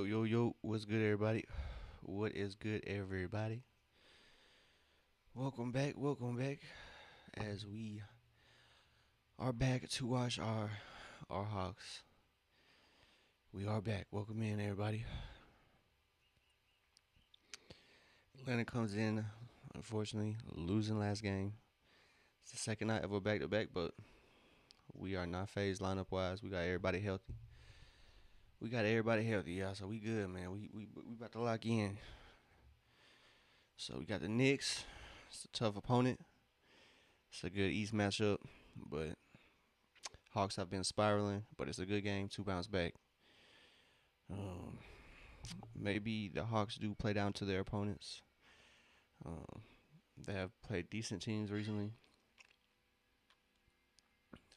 Yo, what's good, everybody? What is good, everybody? Welcome back, as we are back to watch our Hawks. We are back. Welcome in, everybody. Atlanta comes in, unfortunately, losing last game. It's the second night of a back to back, but we are not phased lineup wise. We got everybody healthy. Yeah. So we good, man. We about to lock in. So we got the Knicks. It's a tough opponent. It's a good East matchup, but Hawks have been spiraling, but it's a good game to bounce back. Um, Maybe the Hawks do play down to their opponents. Um, they have played decent teams recently.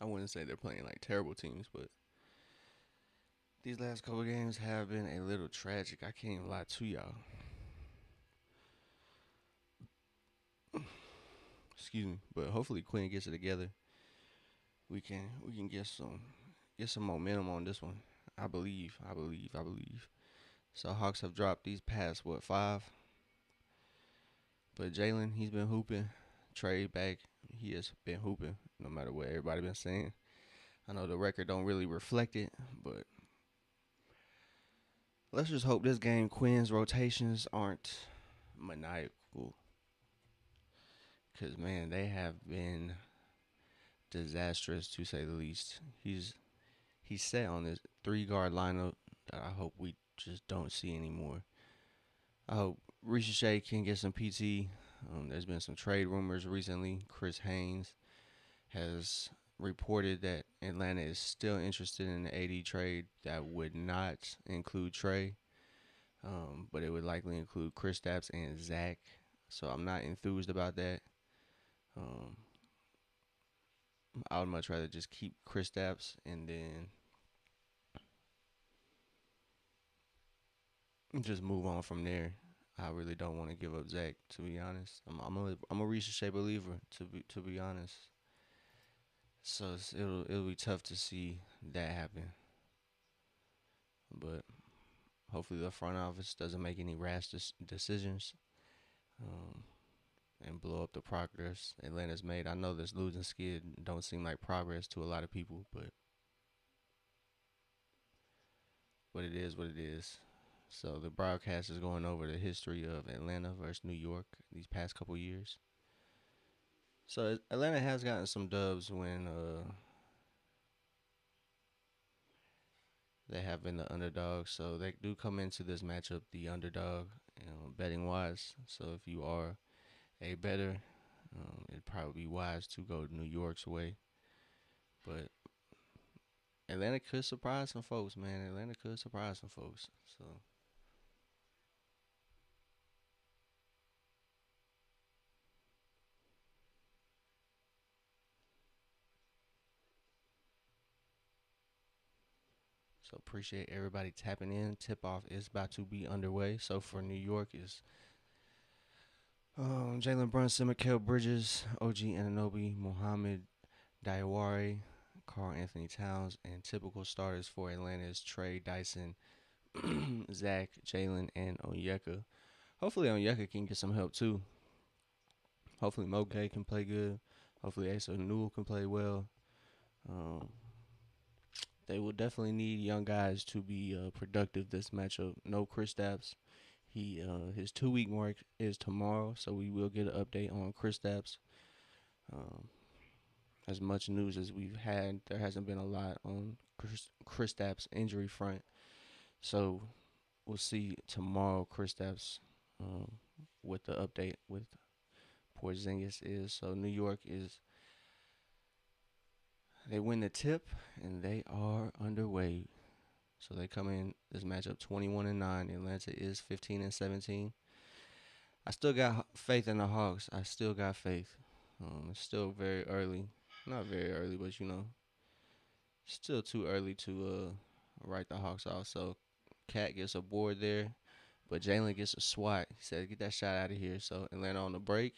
I wouldn't say they're playing like terrible teams, but these last couple games have been a little tragic. I can't even lie to y'all. Excuse me, but hopefully Quinn gets it together. We can get some momentum on this one. I believe. So Hawks have dropped these past what 5, but Jalen he's been hooping. Trey back he has been hooping no matter what everybody been saying. I know the record don't really reflect it, but let's just hope this game Quinn's rotations aren't maniacal. Cause man, they have been disastrous to say the least. He's set on this 3 guard lineup that I hope we just don't see anymore. I hope Ricochet can get some PT. There's been some trade rumors recently. Chris Haynes has reported that Atlanta is still interested in the AD trade that would not include Trey, but it would likely include Kristaps and Zach. So I'm not enthused about that. Um, I would much rather just keep Kristaps and then just move on from there. I really don't want to give up Zach, to be honest. I'm a Ricochet believer, to be honest. So it'll be tough to see that happen. But hopefully the front office doesn't make any rash decisions um, and blow up the progress Atlanta's made. I know this losing skid don't seem like progress to a lot of people, but it is what it is. So the broadcast is going over the history of Atlanta versus New York these past couple years. So Atlanta has gotten some dubs when they have been the underdog. So they do come into this matchup the underdog, betting wise. So if you are a better, it'd probably be wise to go New York's way. But Atlanta could surprise some folks, man. Atlanta could surprise some folks. So appreciate everybody tapping in. Tip off is about to be underway. So for New York is Jalen Brunson, Mikael Bridges, OG Ananobi, Mohamed Diawari, Carl Anthony Towns, and typical starters for Atlanta is Trey Dyson, Zach, Jalen, and Onyeka. Hopefully Onyeka can get some help too. Hopefully Moke can play good. Hopefully Asa Newell can play well. Um, they will definitely need young guys to be productive this matchup. No Kristaps. His 2 week mark is tomorrow, so we will get an update on Kristaps. Um, as much news as we've had, there hasn't been a lot on Kristaps' injury front. So we'll see tomorrow Kristaps what the update with Porzingis is. So New York they win the tip and they are underway. So they come in this matchup 21-9. Atlanta is 15-17. I still got faith in the Hawks. I still got faith. It's still very early. Not very early, but still too early to write the Hawks off. So Cat gets a board there, but Jalen gets a swat. He said, "Get that shot out of here." So Atlanta on the break.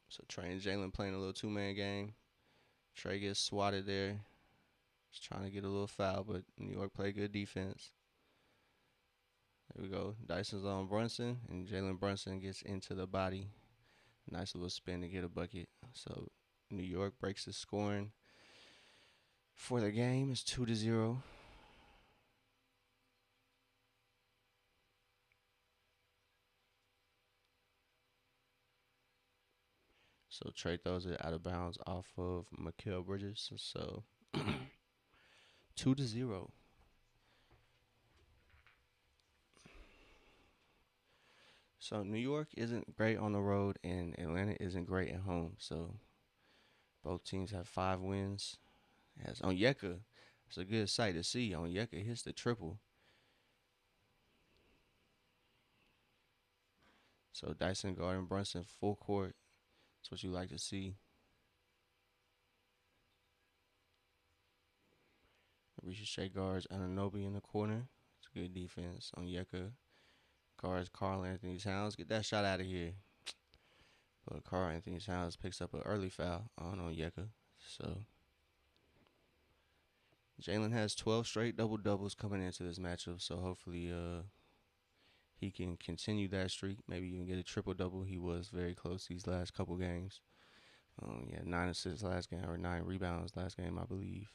So Trey and Jalen playing a little 2-man game. Trey gets swatted there. Just trying to get a little foul, but New York play good defense. There we go. Dyson's on Brunson, and Jalen Brunson gets into the body. Nice little spin to get a bucket. So New York breaks the scoring for the game. It's 2-0. So Trey throws it out of bounds off of Mikal Bridges. So 2-0. So New York isn't great on the road, and Atlanta isn't great at home. So both teams have 5 wins. As Onyeka, it's a good sight to see. Onyeka hits the triple. So Dyson guarding Brunson full court. That's what you like to see. Ricochet guards Ananobi in the corner. It's a good defense. Onyeka guards Carl Anthony Towns. Get that shot out of here. But Carl Anthony Towns picks up an early foul on Onyeka. So Jalen has 12 straight double doubles coming into this matchup. So hopefully he can continue that streak. Maybe even get a triple double. He was very close these last couple games. Yeah, 9 assists last game, or 9 rebounds last game, I believe.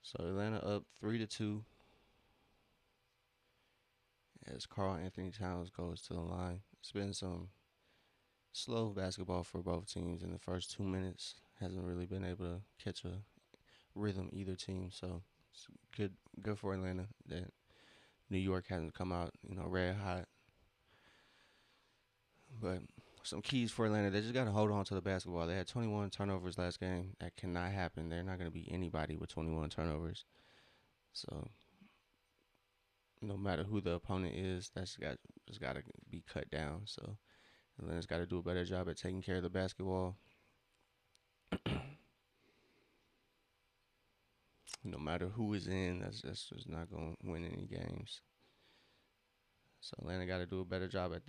So Atlanta up 3-2 as Carl Anthony Towns goes to the line. It's been some slow basketball for both teams in the first 2 minutes. Hasn't really been able to catch a rhythm either team. So it's good for Atlanta that New York hasn't come out, red hot. But some keys for Atlanta, they just got to hold on to the basketball. They had 21 turnovers last game. That cannot happen. They're not going to beat anybody with 21 turnovers. So no matter who the opponent is, just got to be cut down. So Atlanta's got to do a better job at taking care of the basketball. No matter who is in, that's just not going to win any games. So Atlanta got to do a better job at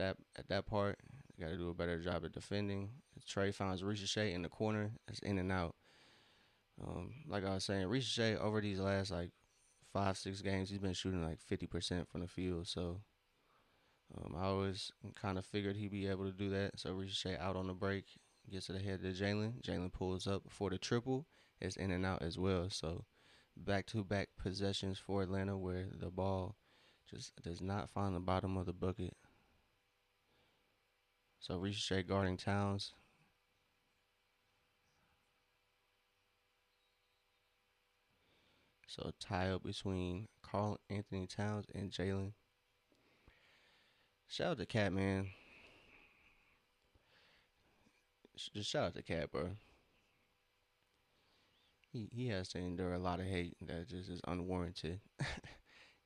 that part. They got to do a better job at defending. Trey finds Ricochet in the corner. It's in and out. Like I was saying, Ricochet over these last like 5-6 games, he's been shooting like 50% from the field. So I always kind of figured he'd be able to do that. So Ricochet out on the break, gets it ahead to Jalen. Jalen pulls up for the triple. It's in and out as well. So back-to-back possessions for Atlanta where the ball just does not find the bottom of the bucket. So Ricochet guarding Towns. So tie up between Carl Anthony Towns and Jalen. Shout out to Cat, man. Just shout out to Cat, bro. He has to endure a lot of hate that just is unwarranted.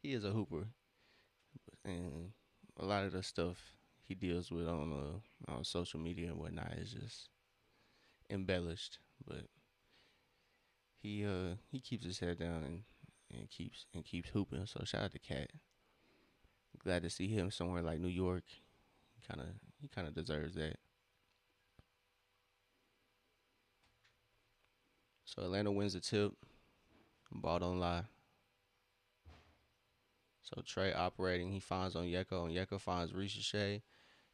He is a hooper, and a lot of the stuff he deals with on social media and whatnot is just embellished. But he keeps his head down and keeps hooping. So shout out to Cat. Glad to see him somewhere like New York. He kind of deserves that. So Atlanta wins the tip. Ball don't lie. So Trey operating. He finds Onyeka. Onyeka finds Ricochet.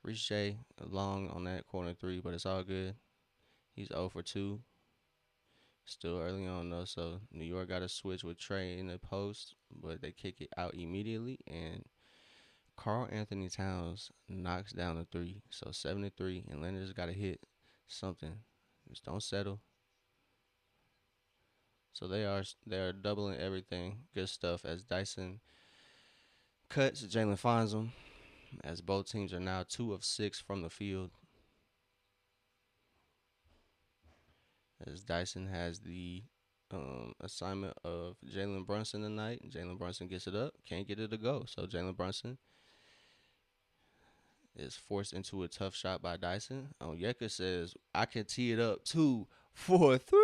Ricochet long on that corner three, but it's all good. He's 0 for 2. Still early on though, so New York got to switch with Trey in the post, but they kick it out immediately, and Carl Anthony Towns knocks down the three. So 7-3, and Atlanta just got to hit something. Just don't settle. So they are doubling everything. Good stuff as Dyson cuts. Jalen finds them as both teams are now 2 of 6 from the field. As Dyson has the assignment of Jalen Brunson tonight. Jalen Brunson gets it up. Can't get it to go. So Jalen Brunson is forced into a tough shot by Dyson. Onyeka says, I can tee it up 2 for 3.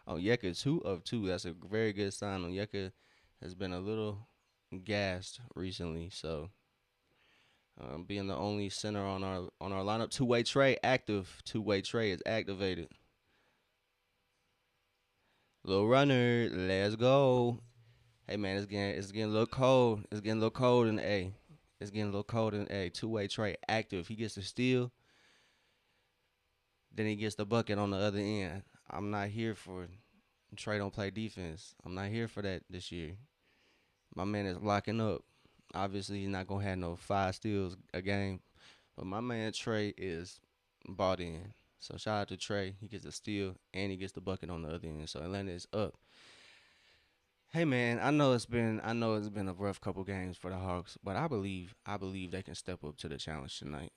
Onyeka 2 of 2. That's a very good sign. Onyeka has been a little gassed recently. So Being the only center on our lineup. Two-way Trey active. Two-way Trey is activated. Little runner, let's go. Hey man, it's getting a little cold. It's getting a little cold in the A. It's getting a little cold in the A. Two-way Trey active. He gets the steal, then he gets the bucket on the other end. I'm not here for Trey don't play defense. I'm not here for that this year. My man is locking up. Obviously, he's not gonna have no 5 steals a game, but my man Trey is bought in. So shout out to Trey. He gets a steal and he gets the bucket on the other end. So Atlanta is up. Hey man, I know it's been a rough couple games for the Hawks, but I believe they can step up to the challenge tonight.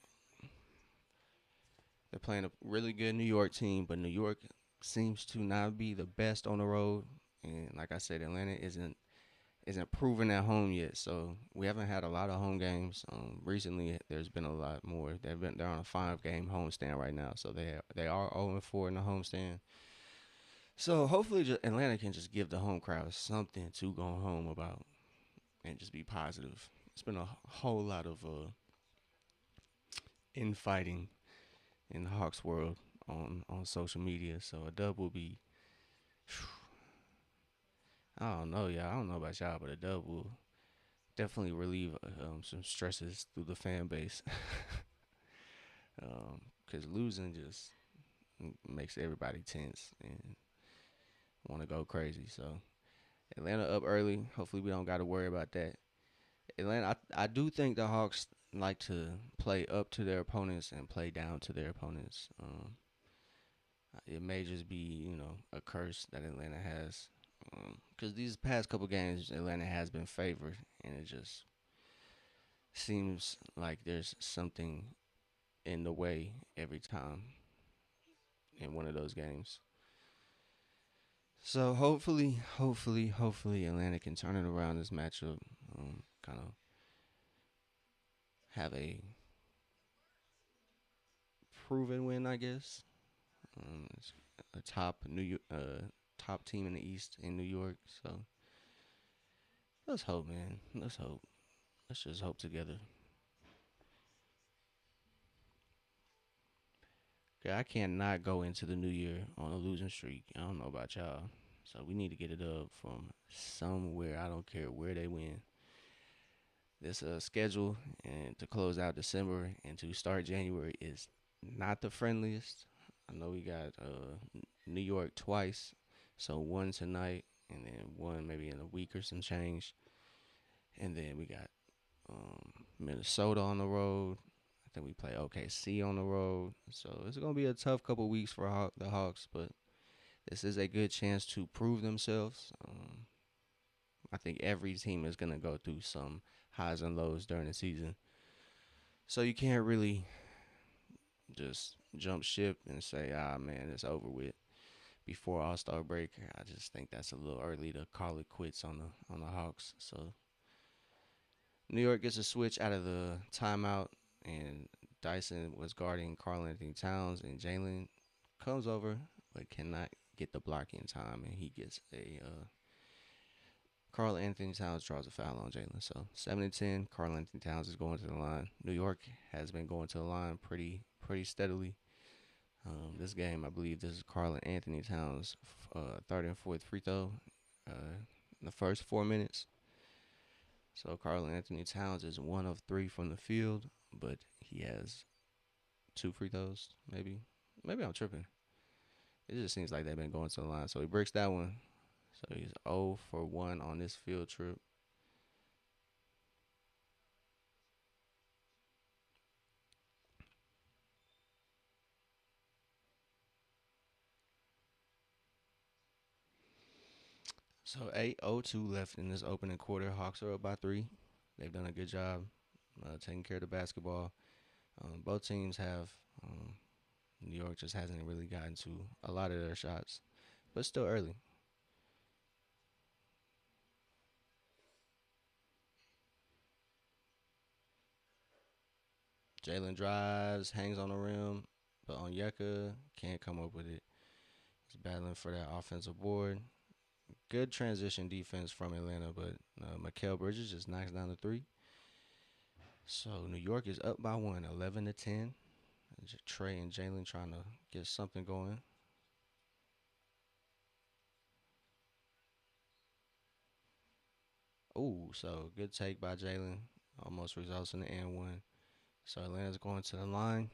They're playing a really good New York team, but New York seems to not be the best on the road. And like I said, Atlanta isn't proven at home yet. So we haven't had a lot of home games. Recently, there's been a lot more. They're on a 5 game homestand right now, so they are 0-4 in the homestand. So hopefully, Atlanta can just give the home crowd something to go home about and just be positive. It's been a whole lot of infighting in the Hawks world on social media. So a dub will be. I don't know, y'all. I don't know about y'all, but a dub will definitely relieve some stresses through the fan base. Because losing just makes everybody tense and want to go crazy. So Atlanta up early. Hopefully we don't got to worry about that. Atlanta, I do think the Hawks like to play up to their opponents and play down to their opponents. It may just be a curse that Atlanta has. Because these past couple games, Atlanta has been favored, and it just seems like there's something in the way every time in one of those games. So hopefully, Atlanta can turn it around this matchup. Kind of have a proven win, I guess. It's a top team in the East in New York. So let's hope, man. Let's hope. Let's just hope together. I cannot go into the new year on a losing streak. I don't know about y'all. So we need to get it up from somewhere. I don't care where they win. This schedule and to close out December and to start January is not the friendliest. I know we got New York twice, so one tonight and then one maybe in a week or some change, and then we got Minnesota on the road. I think we play OKC on the road, so it's gonna be a tough couple weeks for the Hawks, but this is a good chance to prove themselves. I think every team is gonna go through some highs and lows during the season, so you can't really just jump ship and say, "Ah, man, it's over with." Before All Star break, I just think that's a little early to call it quits on the Hawks. So New York gets a switch out of the timeout, and Dyson was guarding Karl Anthony Towns, and Jalen comes over but cannot get the block in time, and he gets a Karl Anthony Towns draws a foul on Jalen. So 7-10, Karl Anthony Towns is going to the line. New York has been going to the line pretty steadily. This game, I believe, this is Karl Anthony Towns' third and fourth free throw in the first 4 minutes. So Karl Anthony Towns is 1 of 3 from the field, but he has 2 free throws. Maybe I'm tripping. It just seems like they've been going to the line. So he breaks that one. So he's 0 for 1 on this field trip. So 8:02 left in this opening quarter. Hawks are up by 3. They've done a good job taking care of the basketball. Both teams have. New York just hasn't really gotten to a lot of their shots, but still early. Jalen drives, hangs on the rim, but Onyeka can't come up with it. He's battling for that offensive board. Good transition defense from Atlanta, but Mikal Bridges just knocks down the three. So New York is up by one, 11-10. Trey and Jalen trying to get something going. Ooh, so good take by Jalen. Almost results in the and one. So Atlanta's going to the line.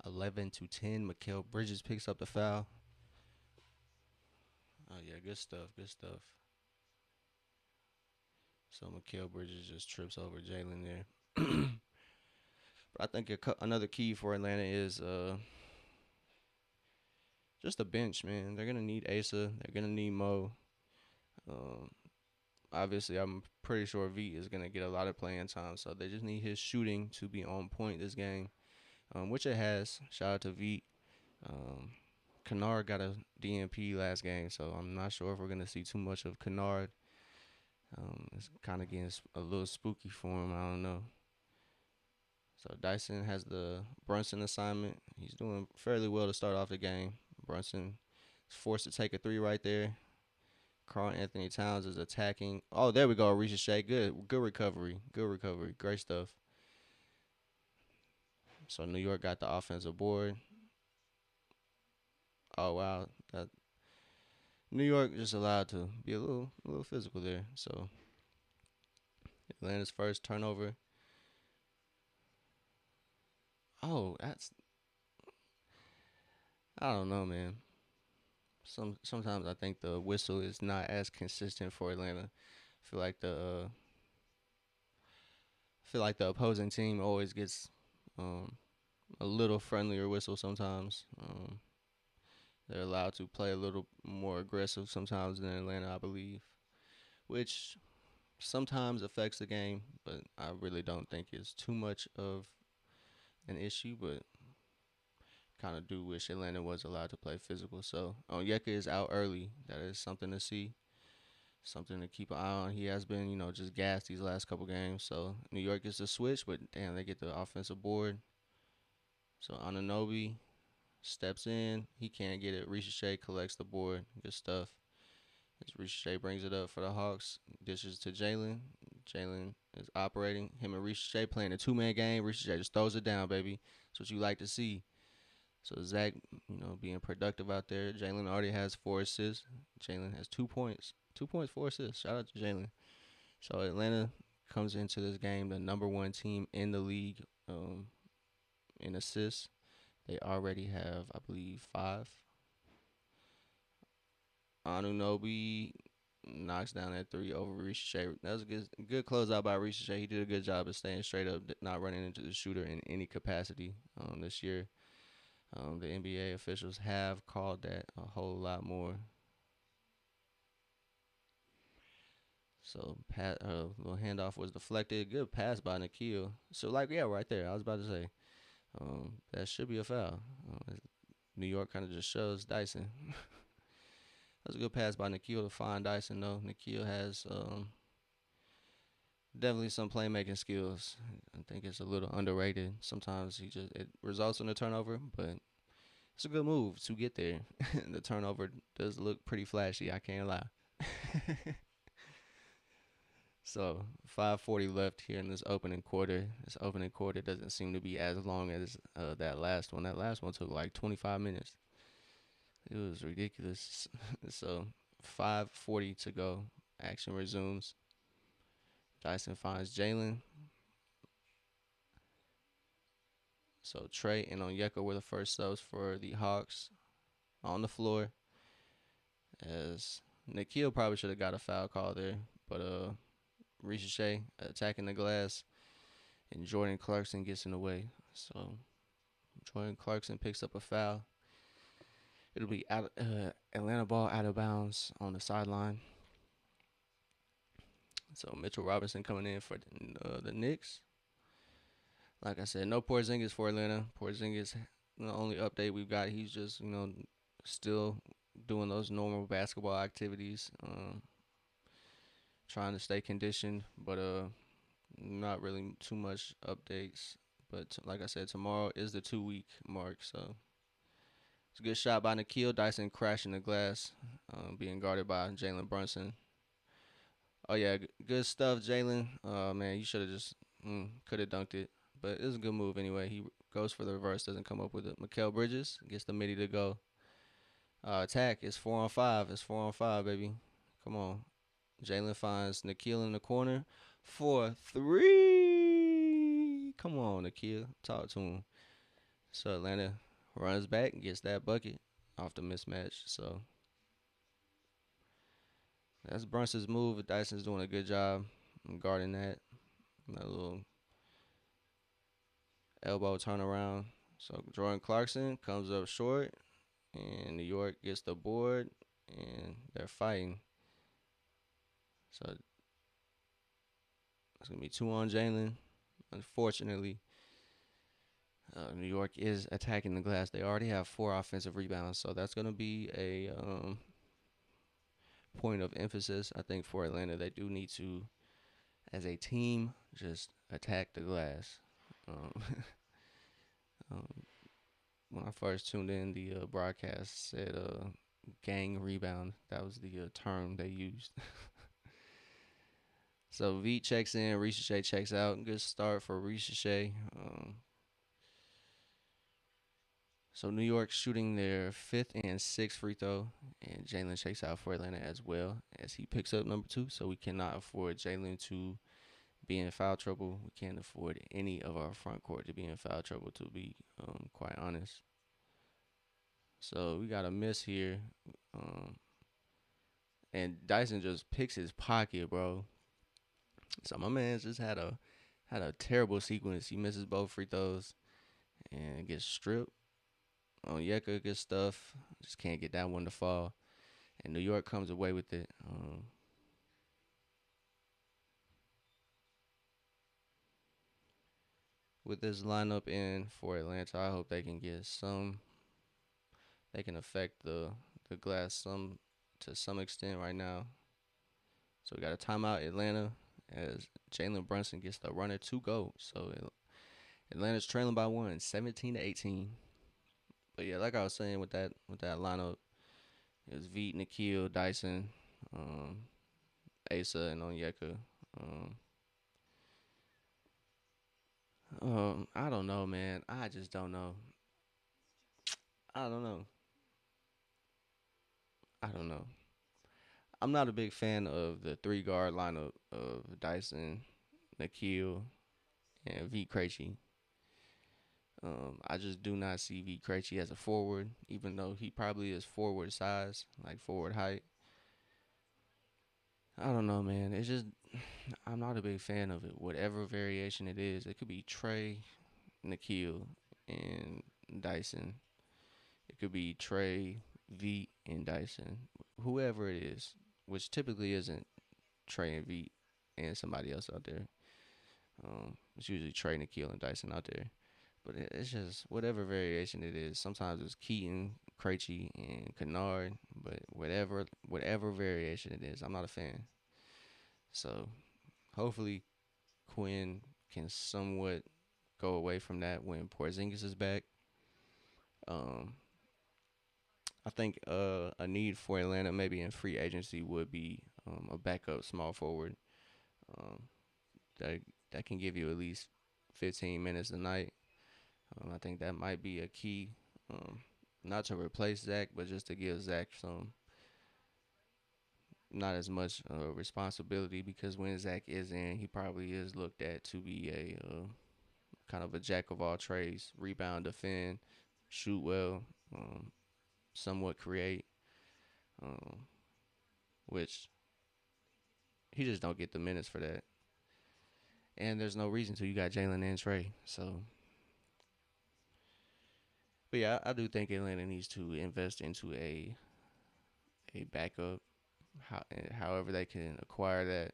11-10. Mikael Bridges picks up the foul. Oh yeah, good stuff. Good stuff. So Mikael Bridges just trips over Jalen there. But I think another key for Atlanta is just the bench, man. They're gonna need Asa. They're gonna need Mo. Um, Obviously, I'm pretty sure V is gonna get a lot of playing time, so they just need his shooting to be on point this game, which it has. Shout out to V. Um, Kennard got a DNP last game, so I'm not sure if we're gonna see too much of Kennard. It's kind of getting a little spooky for him. I don't know. So Dyson has the Brunson assignment. He's doing fairly well to start off the game. Brunson is forced to take a three right there. Carl Anthony Towns is attacking. Oh, there we go. Ricochet. Good recovery. Good recovery. Great stuff. So New York got the offensive board. Oh wow. New York just allowed to be a little physical there. So Atlanta's first turnover. Oh, I don't know, man. Sometimes I think the whistle is not as consistent for Atlanta. Feel like the uh, feel like the opposing team always gets um, a little friendlier whistle sometimes. They're allowed to play a little more aggressive sometimes than Atlanta, I believe, which sometimes affects the game, but I really don't think it's too much of an issue. But kind of do wish Atlanta was allowed to play physical. So Onyeka is out early. That is something to see, something to keep an eye on. He has been, just gassed these last couple games. So New York gets the switch, but damn, they get the offensive board. So Ananobi steps in. He can't get it. Ricochet collects the board. Good stuff. As Ricochet brings it up for the Hawks, dishes to Jalen. Jalen is operating. Him and Ricochet playing a two-man game. Ricochet just throws it down, baby. That's what you like to see. So Zach, being productive out there. Jalen already has 4 assists. Jalen has 2 points. 2 points, 4 assists. Shout out to Jalen. So Atlanta comes into this game the number one team in the league in assists. They already have, I believe, 5. Anunoby knocks down that three over Ricochet. That was a good closeout by Ricochet. He did a good job of staying straight up, not running into the shooter in any capacity this year. The NBA officials have called that a whole lot more. So little handoff was deflected. Good pass by Nikhil. So yeah, right there. I was about to say that should be a foul. New York kind of just shows Dyson. That was a good pass by Nikhil to find Dyson though. Nikhil has definitely some playmaking skills. I think it's a little underrated. Sometimes it results in a turnover, but it's a good move to get there. The turnover does look pretty flashy. I can't lie. So 5:40 left here in this opening quarter. This opening quarter doesn't seem to be as long as that last one. That last one took like 25 minutes. It was ridiculous. So 5:40 to go. Action resumes. Dyson finds Jalen. So Trey and Onyeka were the first subs for the Hawks on the floor. As Nikhil probably should have got a foul call there, but Ricochet attacking the glass, and Jordan Clarkson gets in the way. So Jordan Clarkson picks up a foul. It'll be Atlanta ball out of bounds on the sideline. So Mitchell Robinson coming in for the Knicks. Like I said, no Porzingis for Atlanta. Porzingis, the only update we've got, he's just still doing those normal basketball activities, trying to stay conditioned, but not really too much updates. But like I said, tomorrow is the 2 week mark, so it's a good shot by Nikhil. Dyson crashing the glass, being guarded by Jalen Brunson. Oh yeah, good stuff, Jalen. Man, you should have just Could have dunked it, but it was a good move anyway. He goes for the reverse, doesn't come up with it. Mikal Bridges gets the midi to go. Attack is 4 on 5. It's 4 on 5, baby. Come on. Jalen finds Nikhil in the corner for three. Come on, Nikhil. Talk to him. So Atlanta runs back and gets that bucket off the mismatch. So that's Brunson's move. Dyson's doing a good job guarding that. That little elbow turnaround. So Jordan Clarkson comes up short, and New York gets the board, and they're fighting. So it's gonna be 2 on Jalen. Unfortunately, New York is attacking the glass. They already have 4 offensive rebounds, so that's gonna be a point of emphasis. I think for Atlanta, they do need to, as a team, just attack the glass. Um, um, when I first tuned in, the broadcast said gang rebound. That was the term they used. So V checks in, Ricochet checks out. Good start for Ricochet. So New York shooting their fifth and sixth free throw, and Jalen checks out for Atlanta as well as he picks up number 2. So we cannot afford Jalen to be in foul trouble. We can't afford any of our front court to be in foul trouble, to be quite honest. So we got a miss here. And Dyson just picks his pocket, bro. So my man just had a terrible sequence. He misses both free throws and gets stripped. Yeka, good stuff. Just can't get that one to fall. And New York comes away with it. With this lineup in for Atlanta, I hope they can get some. They can affect the glass to some extent right now. So we got a timeout Atlanta as Jalen Brunson gets the runner to go. So Atlanta's trailing by 1, 17-18. But yeah, like I was saying with that lineup, it was Veet, Nikhil, Dyson, Asa, and Onyeka. I don't know, man. I just don't know. I don't know. I don't know. I'm not a big fan of the 3 guard lineup of Dyson, Nikhil, and V Krejci. I just do not see V Krejci as a forward, even though he probably is forward size, like forward height. I don't know, man. It's just I'm not a big fan of it. Whatever variation it is, it could be Trey, Nikhil, and Dyson. It could be Trey, V, and Dyson. Whoever it is, which typically isn't Trey and V and somebody else out there. It's usually Trey, Nikhil, and Dyson out there. But it's just whatever variation it is. Sometimes it's Keaton, Krejci, and Kennard. But whatever variation it is, I'm not a fan. So hopefully Quinn can somewhat go away from that when Porzingis is back. Um, I think a need for Atlanta maybe in free agency would be a backup small forward um, that that can give you at least 15 minutes a night. I think that might be a key, um, not to replace Zach, but just to give Zach some not as much responsibility because when Zach is in, he probably is looked at to be a kind of a jack of all trades, rebound, defend, shoot well, somewhat create, um, which he just don't get the minutes for that. And there's no reason to. You got Jalen and Trey. So, but yeah, I do think Atlanta needs to invest into a backup. However they can acquire that,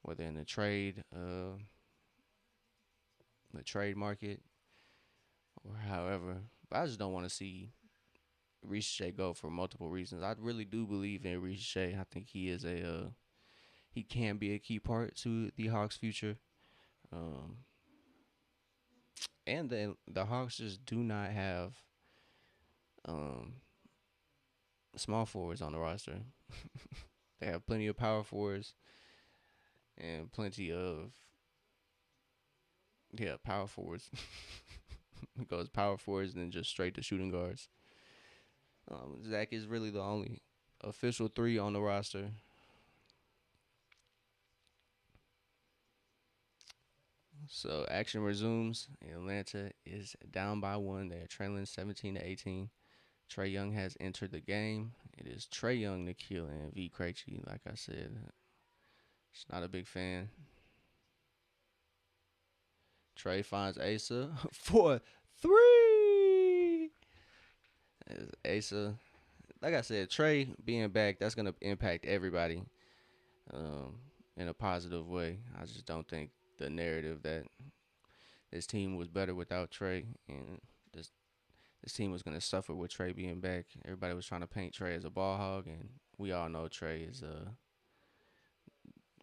whether in the trade market, or however. But I just don't want to see Ricochet go for multiple reasons. I really do believe in Ricochet. I think he is he can be a key part to the Hawks' future. Um, and then the Hawks just do not have um, small forwards on the roster. They have plenty of power forwards and plenty of Yeah, power forwards. It goes power forwards and then just straight to shooting guards. Zach is really the only official three on the roster. So action resumes. Atlanta is down by one. They're trailing 17-18. Trey Young has entered the game. It is Trey Young, Nikhil, and V. Krejci. Like I said, it's not a big fan. Trey finds Asa for three. Asa, like I said, Trey being back, that's gonna impact everybody um, in a positive way. I just don't think the narrative that this team was better without Trey and this this team was gonna suffer with Trey being back. Everybody was trying to paint Trey as a ball hog, and we all know Trey is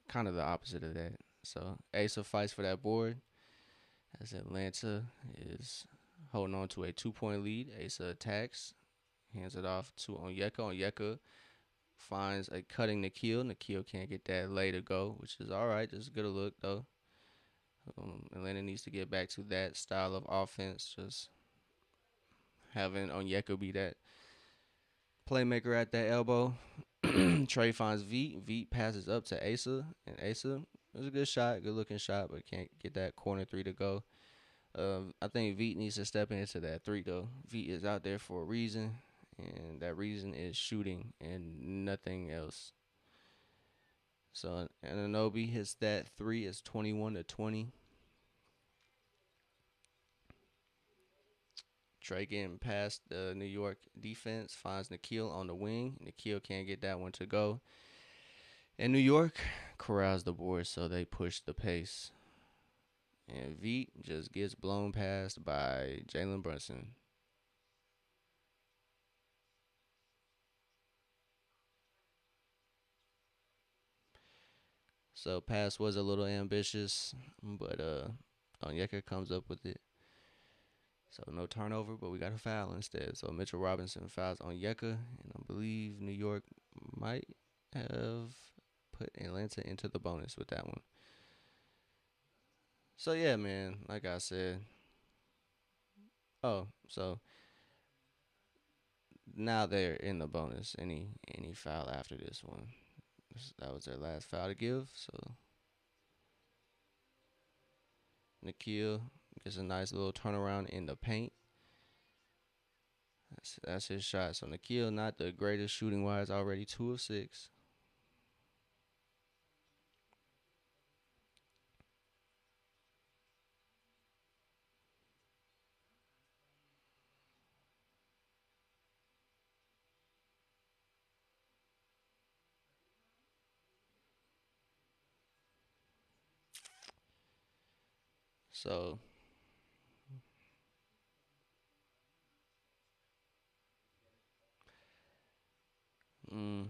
kind of the opposite of that. So Asa fights for that board as Atlanta is holding on to a 2 point lead. Asa attacks, hands it off to Onyeka. Onyeka finds a cutting Nikhil. Nikhil can't get that lay to go, which is all right. Just a good look though. Atlanta needs to get back to that style of offense. Just having Onyeka be that playmaker at that elbow. Trey finds Veet. Veet passes up to Asa, and Asa, it was a good shot, good looking shot, but can't get that corner three to go. I think Veet needs to step into that three though. Veet is out there for a reason, and that reason is shooting and nothing else. So Ananobi hits that three. It's 21-20. Trey getting past the New York defense finds Nikhil on the wing. Nikhil can't get that one to go. And New York corrals the board, so they push the pace. And Veet just gets blown past by Jalen Brunson. So pass was a little ambitious, but Onyeka comes up with it. So no turnover, but we got a foul instead. So Mitchell Robinson fouls Onyeka, and I believe New York might have put Atlanta into the bonus with that one. So yeah, man, like I said. Oh, so now they're in the bonus. Any foul after this one. That was their last foul to give. So Nikhil gets a nice little turnaround in the paint. That's his shot. So Nikhil, not the greatest shooting wise, already 2 of 6. So mm,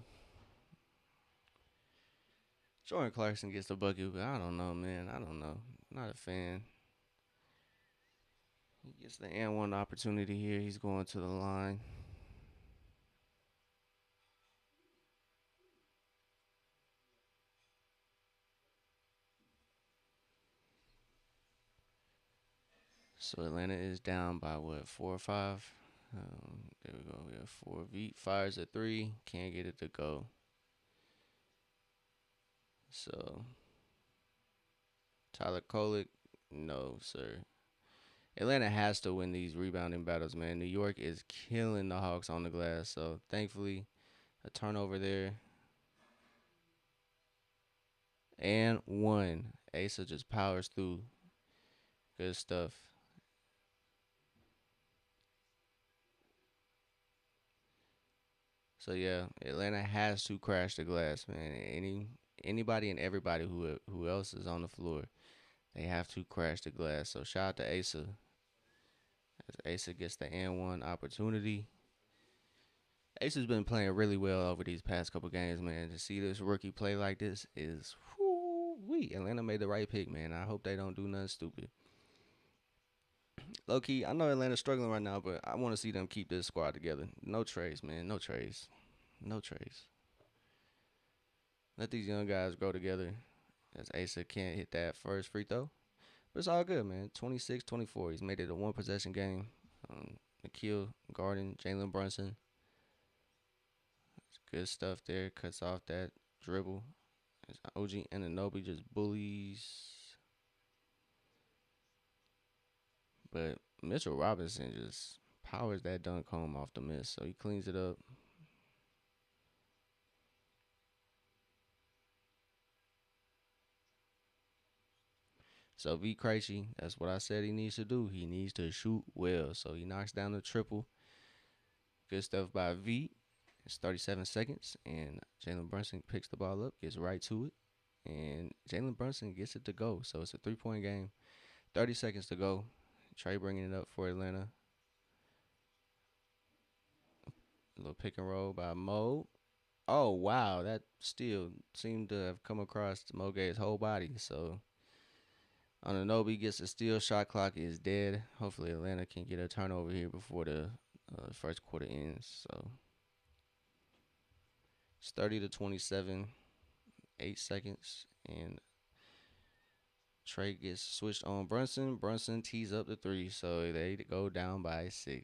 Jordan Clarkson gets the bucket, but I don't know, man. I don't know. Not a fan. He gets the and one opportunity here. He's going to the line. So Atlanta is down by what, 4 or 5? There we go. We have four. V fires a three. Can't get it to go. So Tyler Kolek, no sir. Atlanta has to win these rebounding battles, man. New York is killing the Hawks on the glass. So thankfully, a turnover there. And one. Asa just powers through. Good stuff. So yeah, Atlanta has to crash the glass, man. Anybody and everybody who else is on the floor, they have to crash the glass. So shout out to Asa. As Asa gets the and one opportunity. Asa's been playing really well over these past couple games, man. To see this rookie play like this is whoo-wee. Atlanta made the right pick, man. I hope they don't do nothing stupid. Low key, I know Atlanta's struggling right now, but I want to see them keep this squad together. No trades, man. No trades. No trades. Let these young guys grow together. As Asa can't hit that first free throw. But it's all good, man. 26-24. He's made it a one possession game. Nikhil Garden, Jalen Brunson. It's good stuff there. Cuts off that dribble. OG Ananobi just bullies. But Mitchell Robinson just powers that dunk home off the miss. So he cleans it up. So V Krejci, that's what I said he needs to do. He needs to shoot well. So he knocks down the triple. Good stuff by V. It's 37 seconds, and Jalen Brunson picks the ball up, gets right to it, and Jalen Brunson gets it to go. So it's a 3-point game. 30 seconds to go. Trey bringing it up for Atlanta. A little pick and roll by Mo. Oh wow, that steal seemed to have come across Mo Gay's whole body. So Anunoby gets a steal. Shot clock is dead. Hopefully Atlanta can get a turnover here before the first quarter ends. So it's 30-27, 8 seconds, and Trey gets switched on Brunson. Brunson tees up the three, so they go down by 6.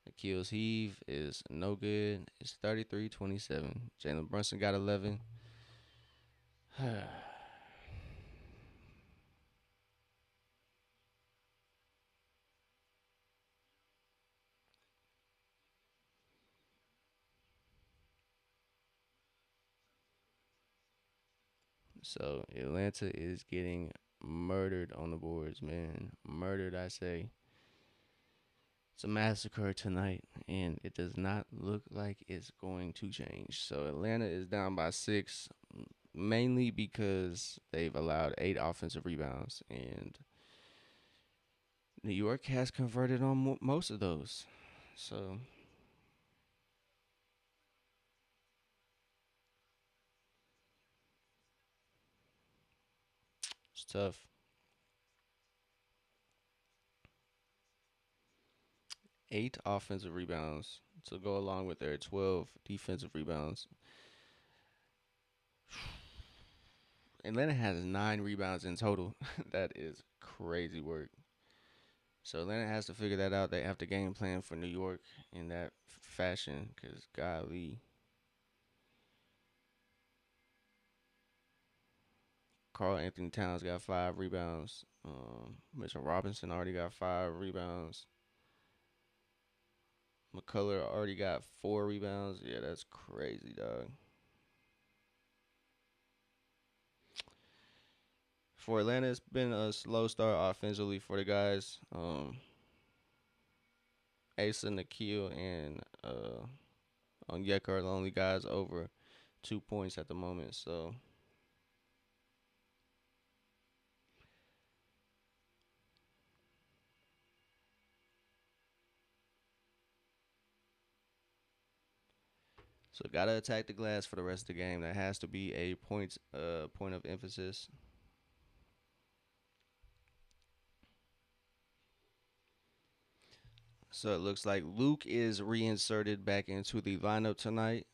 Akil's heave is no good. It's 33-27. Jalen Brunson got 11. So Atlanta is getting murdered on the boards, man. Murdered, I say. It's a massacre tonight, and it does not look like it's going to change. So Atlanta is down by 6, mainly because they've allowed 8 offensive rebounds, and New York has converted on most of those. So it's tough. 8 offensive rebounds to go along with their 12 defensive rebounds. Atlanta has 9 rebounds in total. That is crazy work. So Atlanta has to figure that out. They have to game plan for New York in that fashion because, golly. Carl Anthony Towns got 5 rebounds. Mitchell Robinson already got 5 rebounds. McCullough already got 4 rebounds. Yeah, that's crazy, dog. For Atlanta, it's been a slow start offensively for the guys. Asa, Nikhil, and Onyeka are the only guys over 2 points at the moment. So gotta attack the glass for the rest of the game. That has to be a point of emphasis. So it looks like Luke is reinserted back into the lineup tonight.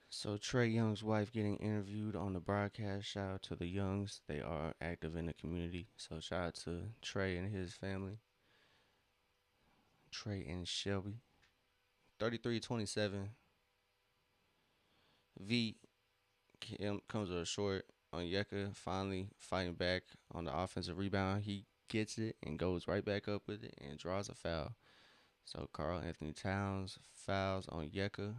So Trey Young's wife getting interviewed on the broadcast. Shout out to the Youngs. They are active in the community. So shout out to Trey and his family. Trey and Shelby. 33-27. V comes up short on Yeka. Finally fighting back on the offensive rebound. He gets it and goes right back up with it and draws a foul. So Carl Anthony Towns fouls on Yeka.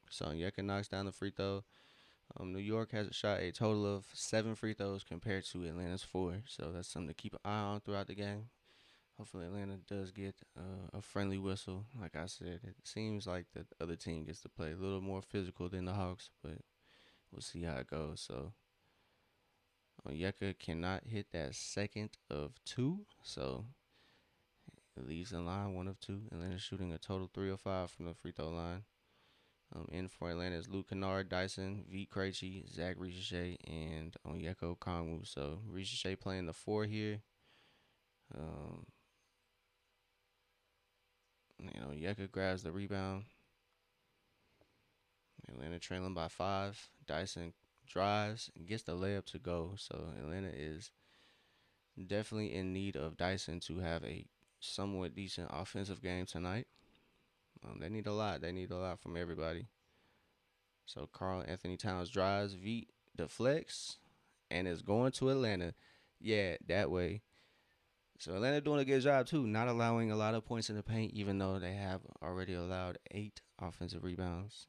So Onyeka knocks down the free throw. New York has shot a total of 7 free throws compared to Atlanta's 4. So that's something to keep an eye on throughout the game. Hopefully Atlanta does get a friendly whistle. Like I said, it seems like the other team gets to play a little more physical than the Hawks, but we'll see how it goes. So Onyeka cannot hit that second of two, so it leaves the line 1 of 2. Atlanta shooting a total 3 of 5 from the free throw line. In for Atlanta is Luke Kennard, Dyson, V. Krejci, Zach Ricochet, and Onyeka Okongwu. So Ricochet playing the 4 here. Um, Onyeka grabs the rebound. Atlanta trailing by 5. Dyson drives and gets the layup to go. So Atlanta is definitely in need of Dyson to have a somewhat decent offensive game tonight. They need a lot. They need a lot from everybody. So Carl Anthony Towns drives, V deflects, and is going to Atlanta. Yeah, that way. So Atlanta doing a good job too, not allowing a lot of points in the paint, even though they have already allowed 8 offensive rebounds.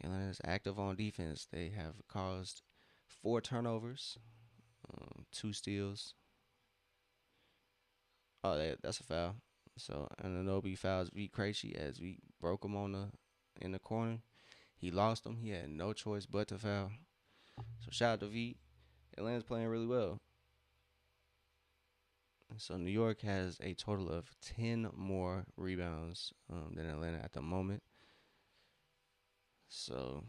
Atlanta is active on defense. They have caused 4 turnovers, 2 steals. Oh, that's a foul. So Ananobi fouls V Krejci as V broke him on the in the corner. He lost him. He had no choice but to foul. So shout out to V. Atlanta's playing really well. So New York has a total of 10 more rebounds than Atlanta at the moment. So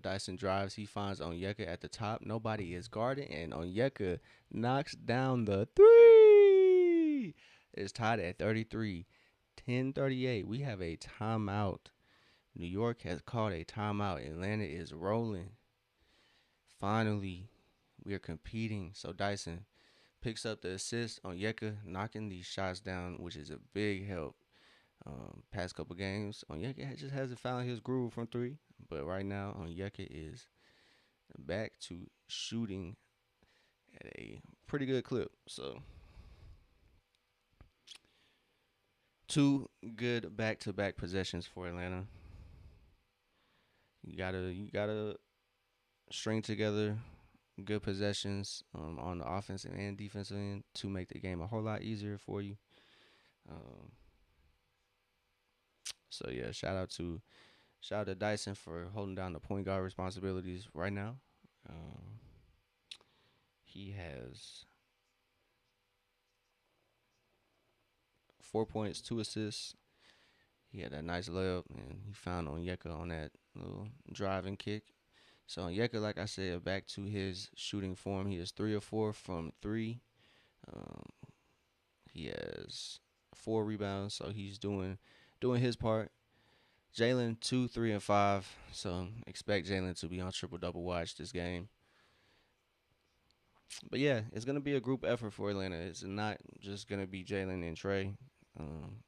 Dyson drives. He finds Onyeka at the top. Nobody is guarding, and Onyeka knocks down the 3. It's tied at 33. 10:38. We have a timeout. New York has called a timeout. Atlanta is rolling. Finally, we are competing. So Dyson picks up the assist on Yeka, knocking these shots down, which is a big help. Past couple games, Onyeka just hasn't found his groove from 3, but right now, Onyeka is back to shooting at a pretty good clip. So, 2 good back-to-back possessions for Atlanta. You gotta string together good possessions on the offensive and defensive end to make the game a whole lot easier for you. Um, so yeah, shout out to Dyson for holding down the point guard responsibilities right now. Um, he has 4 points, 2 assists. He had that nice layup, and he found Onyeka on that little driving kick. So Onyeka, like I said, back to his shooting form. He is 3 of 4 from 3. Um, he has 4 rebounds, so he's doing his part. Jalen 2, 3, and 5. So expect Jalen to be on triple double watch this game. But yeah, it's gonna be a group effort for Atlanta. It's not just gonna be Jalen and Trey.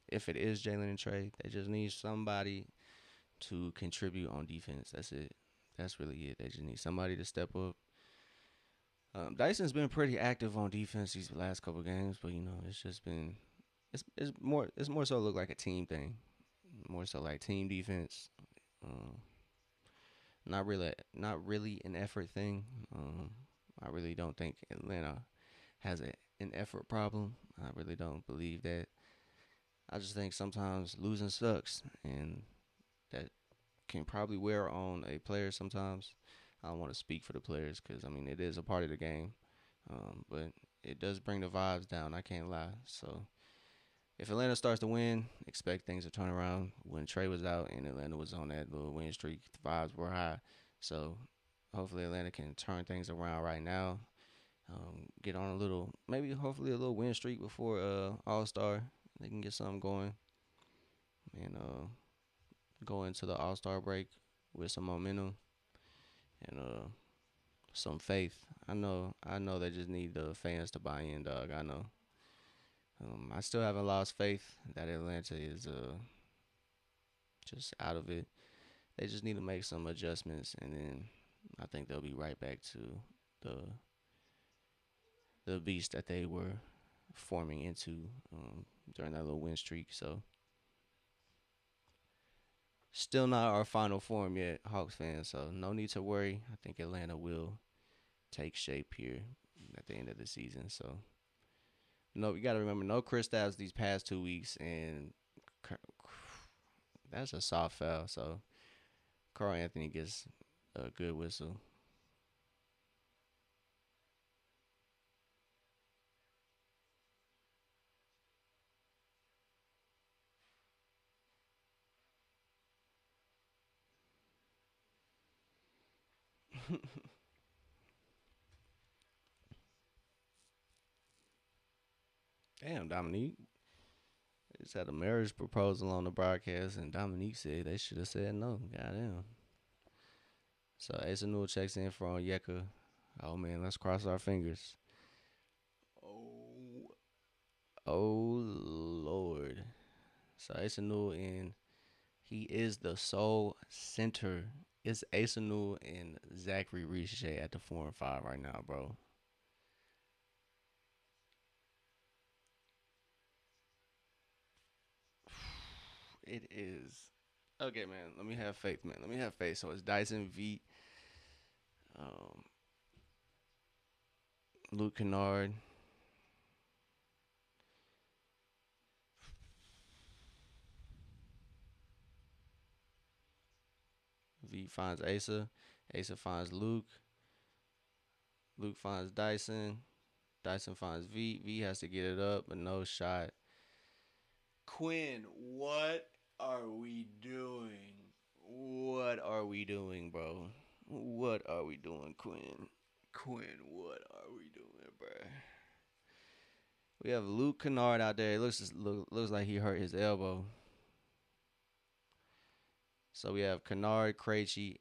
If it is Jalen and Trey, they just need somebody to contribute on defense. That's it. That's really it. They just need somebody to step up. Dyson's been pretty active on defense these last couple games, but it's just been it's more so look like a team thing, more so like team defense. Um, not really an effort thing. I really don't think Atlanta has an effort problem. I really don't believe that. I just think sometimes losing sucks, and that can probably wear on a player sometimes. I don't want to speak for the players because it is a part of the game, but it does bring the vibes down. I can't lie. So if Atlanta starts to win, expect things to turn around. When Trey was out and Atlanta was on that little win streak, the vibes were high. So hopefully Atlanta can turn things around right now. Get on hopefully a little win streak before All Star. They can get something going and go into the All Star break with some momentum and some faith. I know they just need the fans to buy in, dog. I know. I still haven't lost faith that Atlanta is just out of it. They just need to make some adjustments, and then I think they'll be right back to the beast that they were forming into during that little win streak. So still not our final form yet, Hawks fans. So no need to worry. I think Atlanta will take shape here at the end of the season. So no, you got to remember no Chris Stapps these past 2 weeks, and that's a soft foul. So Carl Anthony gets a good whistle. Damn, Dominique. They just had a marriage proposal on the broadcast, and Dominique said they should have said no. Goddamn. So Asa Newell checks in for Onyeka. Oh man, let's cross our fingers. Oh, oh Lord. So Asa Newell in. He is the sole center. It's Asa Newell and Zachary Richey at the 4 and 5 right now, bro. It is. Okay, man. Let me have faith, man. Let me have faith. So it's Dyson V, um, Luke Kennard. V finds Asa. Asa finds Luke. Luke finds Dyson. Dyson finds V. V has to get it up, but no shot. Quinn, what are we doing? What are we doing, bro? What are we doing, Quinn? Quinn, what are we doing, bro? We have Luke Kennard out there. It looks like he hurt his elbow. So we have Kennard, Krejci.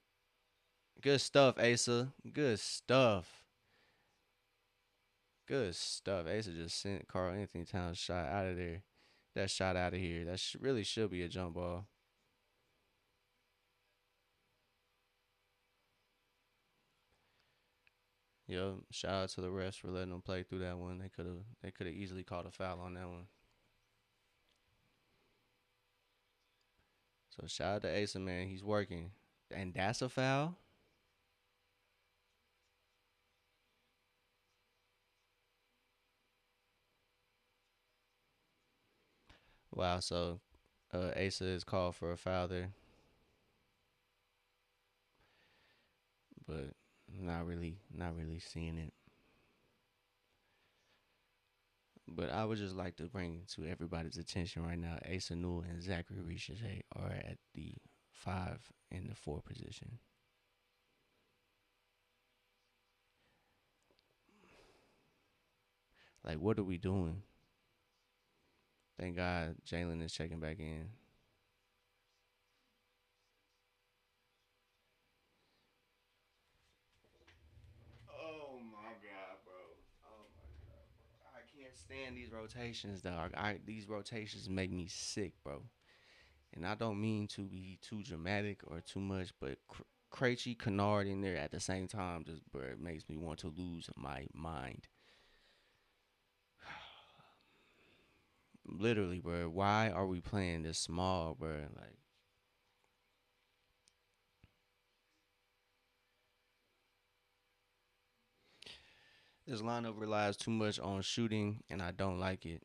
Good stuff, Asa. Good stuff. Good stuff. Asa just sent Carl Anthony Towns shot out of there. That shot out of here. That really should be a jump ball. Yo, shout out to the refs for letting them play through that one. They could have easily called a foul on that one. So shout out to Asa, man. He's working. And that's a foul? Wow, so Asa is called for a foul there, but not really seeing it. But I would just like to bring to everybody's attention right now, Asa Newell and Zachary Richard are at the 5 and 4 position. Like, what are we doing? Thank God Jalen is checking back in. Oh my God, bro. Oh my God, bro. I can't stand these rotations, dog. These rotations make me sick, bro. And I don't mean to be too dramatic or too much, but Krejci, Kennard in there at the same time just, bro, it makes me want to lose my mind. Literally, bro. Why are we playing this small, bro? Like, this lineup relies too much on shooting, and I don't like it.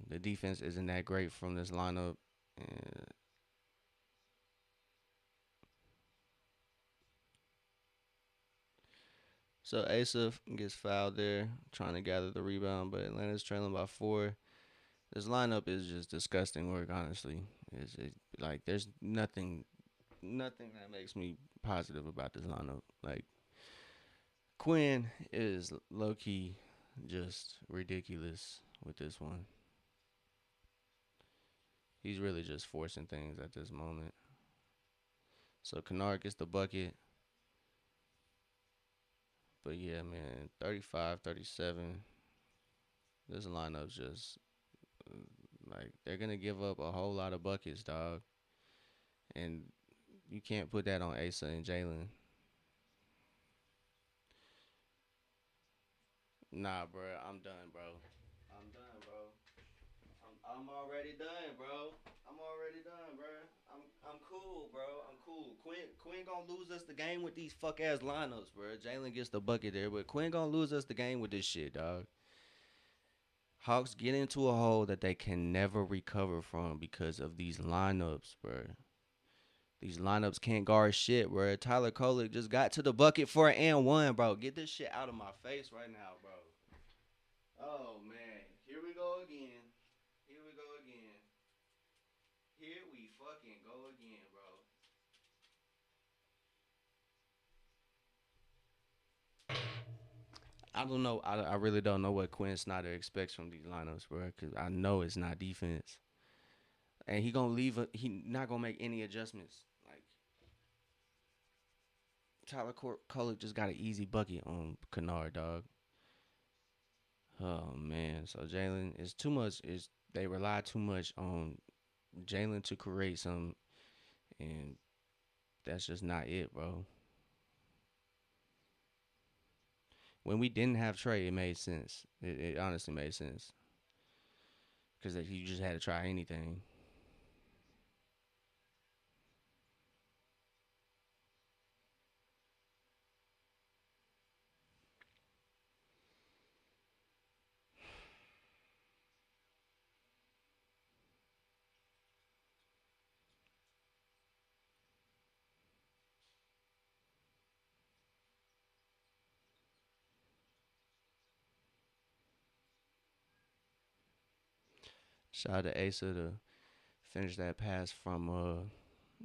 The defense isn't that great from this lineup. And so Asaf gets fouled there, trying to gather the rebound, but Atlanta's trailing by 4. This lineup is just disgusting work, honestly. Like there's nothing that makes me positive about this lineup. Like Quinn is low key just ridiculous with this one. He's really just forcing things at this moment. So Kennard gets the bucket. But yeah, man, 35, 37. This lineup's just like they're gonna give up a whole lot of buckets, dog. And you can't put that on Asa and Jalen. Nah, bro. I'm done, bro. I'm done, bro. I'm already done, bro. I'm already done, bro. I'm cool, bro. I'm cool. Quinn gonna lose us the game with these fuck ass lineups, bro. Jalen gets the bucket there, but Quinn gonna lose us the game with this shit, dog. Hawks get into a hole that they can never recover from because of these lineups, bro. These lineups can't guard shit, bro. Tyler Kolek just got to the bucket for an and one, bro. Get this shit out of my face right now, bro. Oh man, here we go again. Here we go again. Here we fucking go again, bro. I don't know. I really don't know what Quinn Snyder expects from these lineups, bro. Because I know it's not defense, and he gonna leave. He not gonna make any adjustments. Like Tyler Kolek just got an easy bucket on Kennard, dog. Oh man, so Jalen is too much. Is they rely too much on Jalen to create some, and that's just not it, bro. When we didn't have Trey, it made sense. It honestly made sense because you just had to try anything. Shout out to Asa to finish that pass from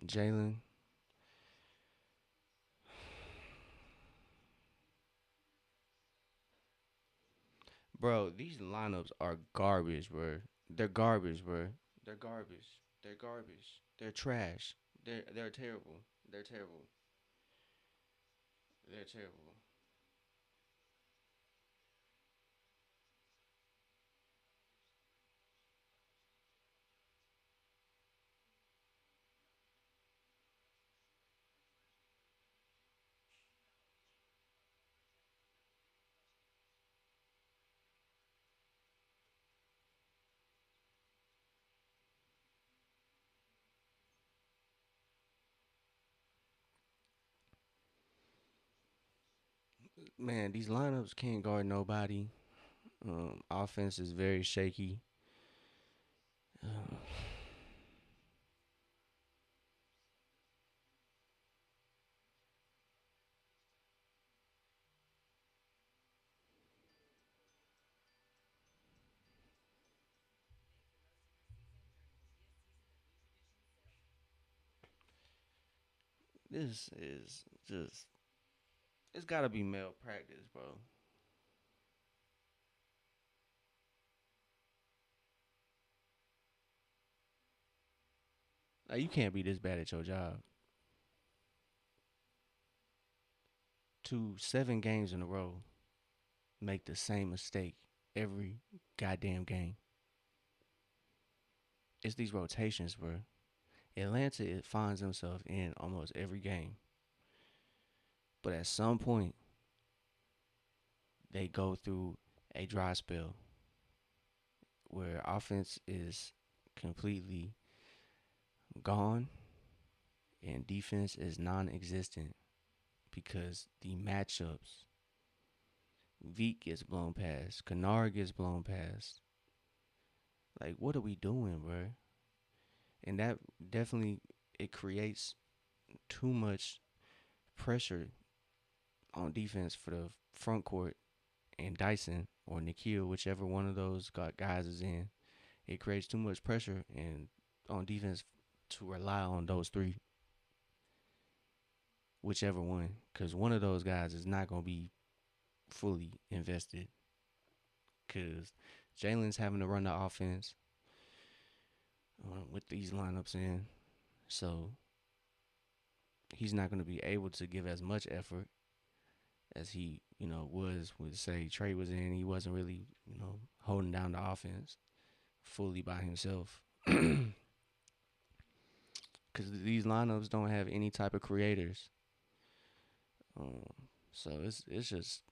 Jalen. Bro, these lineups are garbage, bro. They're garbage, bro. They're garbage. They're garbage. They're trash. They're terrible. They're terrible. They're terrible. Man, these lineups can't guard nobody. Offense is very shaky. Uh, this is just it's gotta be malpractice, bro. Like you can't be this bad at your job. To 7 games in a row, make the same mistake every goddamn game. It's these rotations, bro. Atlanta it finds themselves in almost every game, but at some point they go through a dry spell where offense is completely gone and defense is non-existent because the matchups. Veek gets blown past. Kennard gets blown past. Like, what are we doing, bro? And that definitely it creates too much pressure on defense for the front court and Dyson or Nikhil, whichever one of those guys is in. It creates too much pressure and on defense to rely on those three, whichever one, because one of those guys is not gonna be fully invested. Because Jalen's having to run the offense with these lineups in, so he's not going to be able to give as much effort as he, was with say Trey was in. He wasn't really, holding down the offense fully by himself. Because these lineups don't have any type of creators. Um, so it's just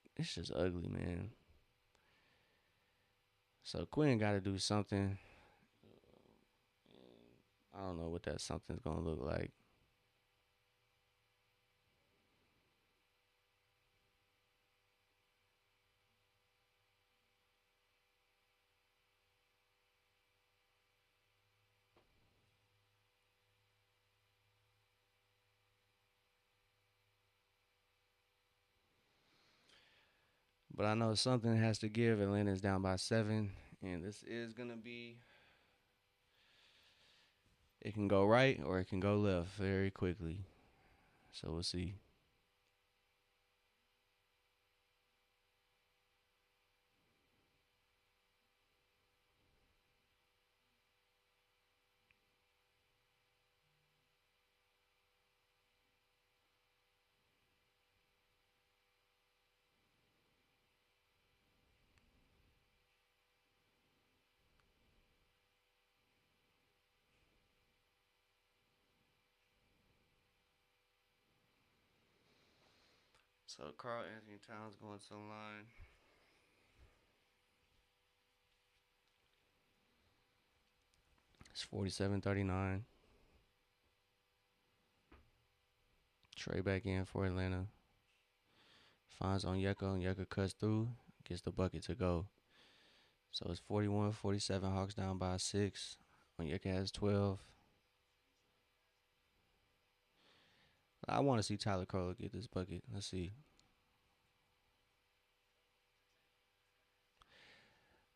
ugly, man. So Quinn got to do something. I don't know what that something's gonna look like. But I know something has to give. Atlanta's down by 7, and this is gonna be. It can go right or it can go left very quickly. So we'll see. So Carl Anthony Towns going to the line. It's 47-39. Trey back in for Atlanta. Finds Onyeka. Onyeka cuts through. Gets the bucket to go. So it's 41-47. Hawks down by 6. Onyeka has 12. I want to see Tyler Cole get this bucket. Let's see.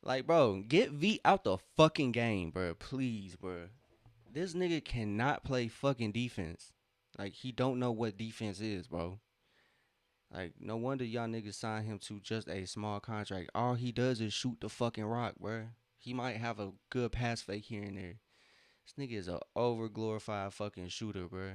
Like, bro, get V out the fucking game, bro. Please, bro. This nigga cannot play fucking defense. Like, he don't know what defense is, bro. Like, no wonder y'all niggas signed him to just a small contract. All he does is shoot the fucking rock, bro. He might have a good pass fake here and there. This nigga is a over glorified fucking shooter, bro.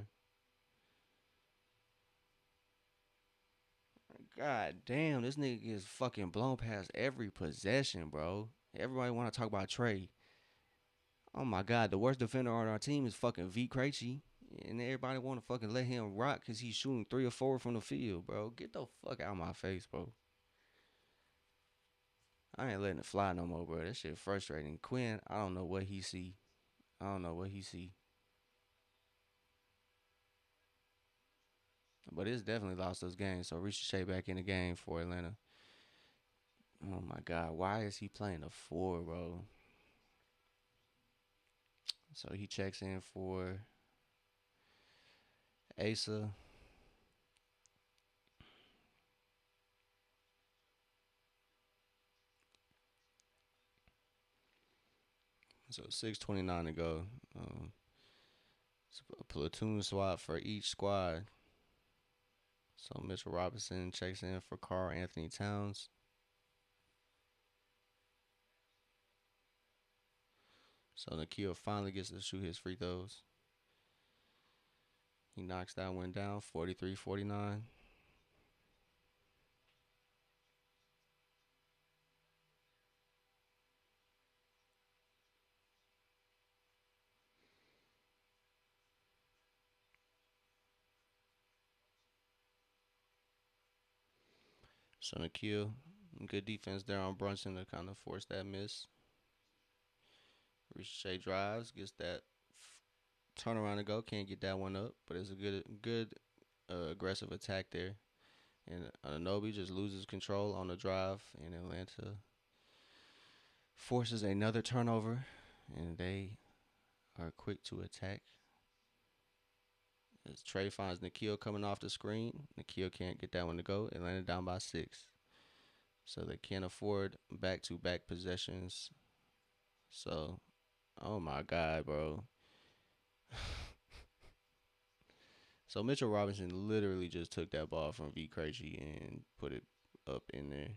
God damn, this nigga gets fucking blown past every possession, bro. Everybody want to talk about Trey. Oh my god, the worst defender on our team is fucking V Krejci. And everybody want to fucking let him rock because he's shooting 3 or 4 from the field, bro. Get the fuck out of my face, bro. I ain't letting it fly no more, bro. That shit frustrating. Quinn, I don't know what he see. I don't know what he see. But it's definitely lost those games. So Ricochet back in the game for Atlanta. Oh my god, why is he playing the 4, bro? So he checks in for Asa. So 6:29 to go. It's a platoon swap for each squad. So Mitchell Robinson checks in for Carl Anthony Towns. So Nikhil finally gets to shoot his free throws. He knocks that one down, 43-49. So Nikhil, good defense there on Brunson to kind of force that miss. Ricochet drives, gets that turnaround to go. Can't get that one up, but it's a good aggressive attack there. And Anobi just loses control on the drive, and Atlanta forces another turnover, and they are quick to attack. As Trey finds Nikhil coming off the screen, Nikhil can't get that one to go. Atlanta down by 6. So they can't afford back-to-back possessions. So, oh my God, bro. So Mitchell Robinson literally just took that ball from V Krejci and put it up in there.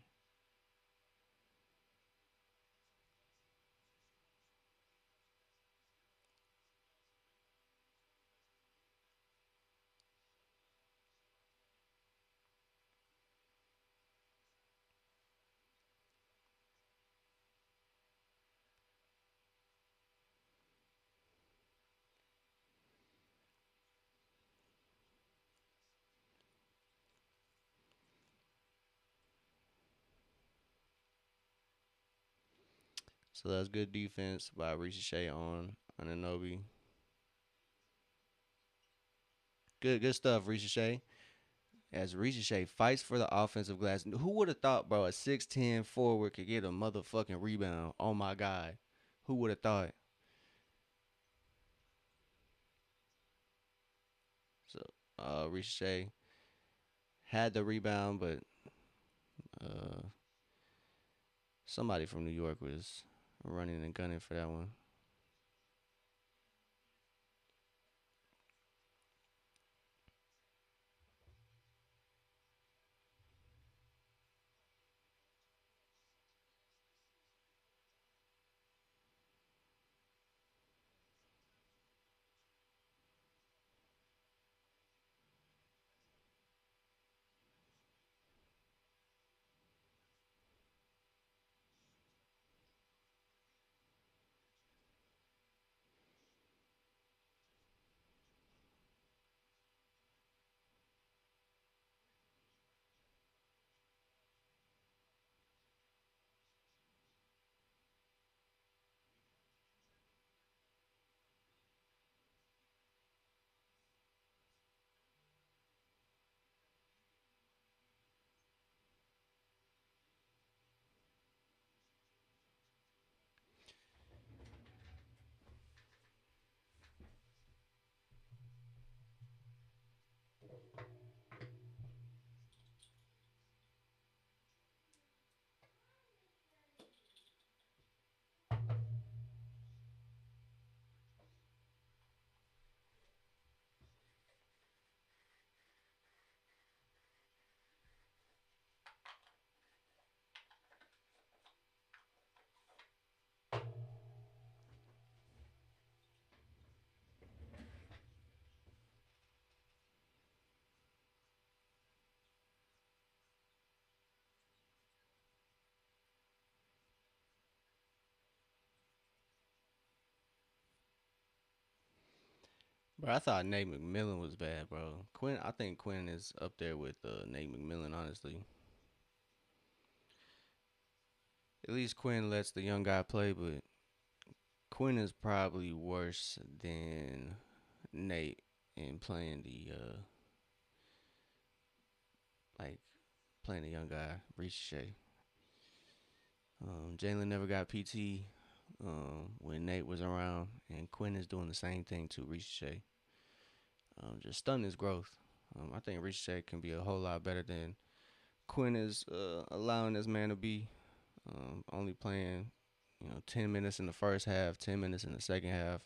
So that's good defense by Shea on Ananobi. Good stuff, Shea. As Shea fights for the offensive glass. Who would have thought, bro, a 6'10 forward could get a motherfucking rebound? Oh my God. Who would have thought? So Shea had the rebound, but uh, somebody from New York was running and gunning for that one. Bro, I thought Nate McMillan was bad, bro. I think Quinn is up there with Nate McMillan, honestly. At least Quinn lets the young guy play, but Quinn is probably worse than Nate in playing like playing the young guy, Shea. Jalen never got PT when Nate was around, and Quinn is doing the same thing to Shea. Just stunning his growth. I think Shea can be a whole lot better than Quinn is allowing this man to be. Only playing, 10 minutes in the first half, 10 minutes in the second half.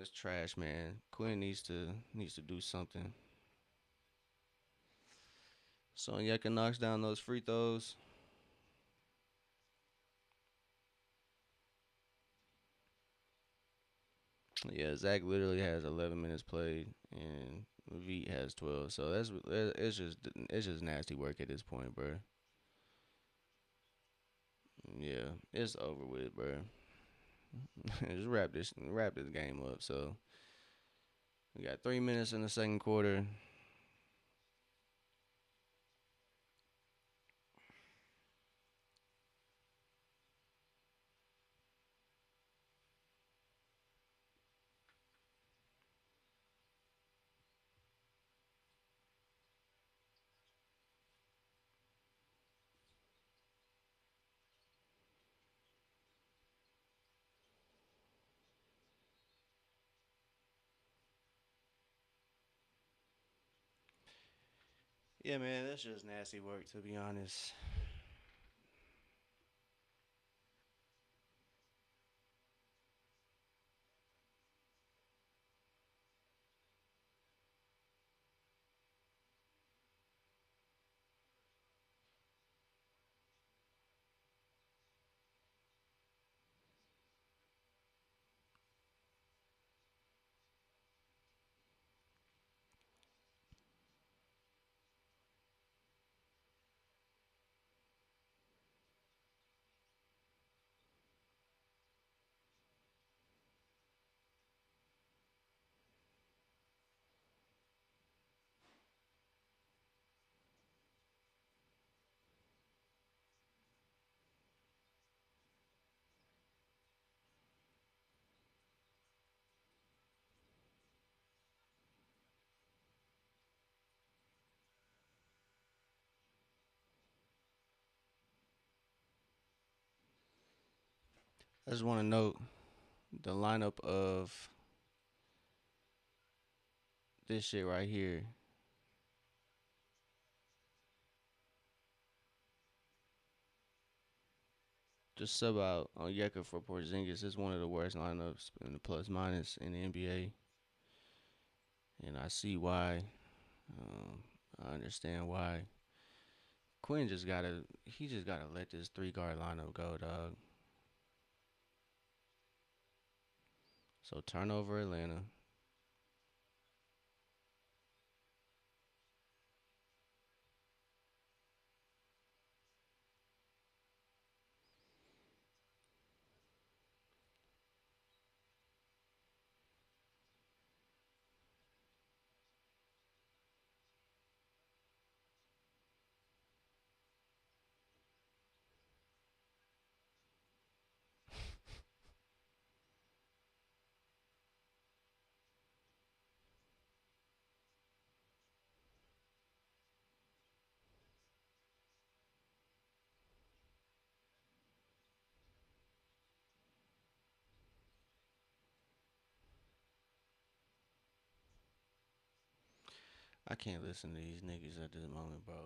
It's trash, man. Quinn needs to do something. So Onyeka knocks down those free throws. Yeah, Zach literally has 11 minutes played, and Veet has 12. So it's just nasty work at this point, bro. Yeah, it's over with, bro. Just wrap this game up. So we got 3 minutes in the second quarter. Yeah, man, that's just nasty work to be honest. I just want to note the lineup of this shit right here. Just sub out on Yeka for Porzingis is one of the worst lineups in the plus minus in the NBA, and I see why. I understand why. Quinn just gotta he just gotta let this 3 guard lineup go, dog. So turnover Atlanta. I can't listen to these niggas at this moment, bro.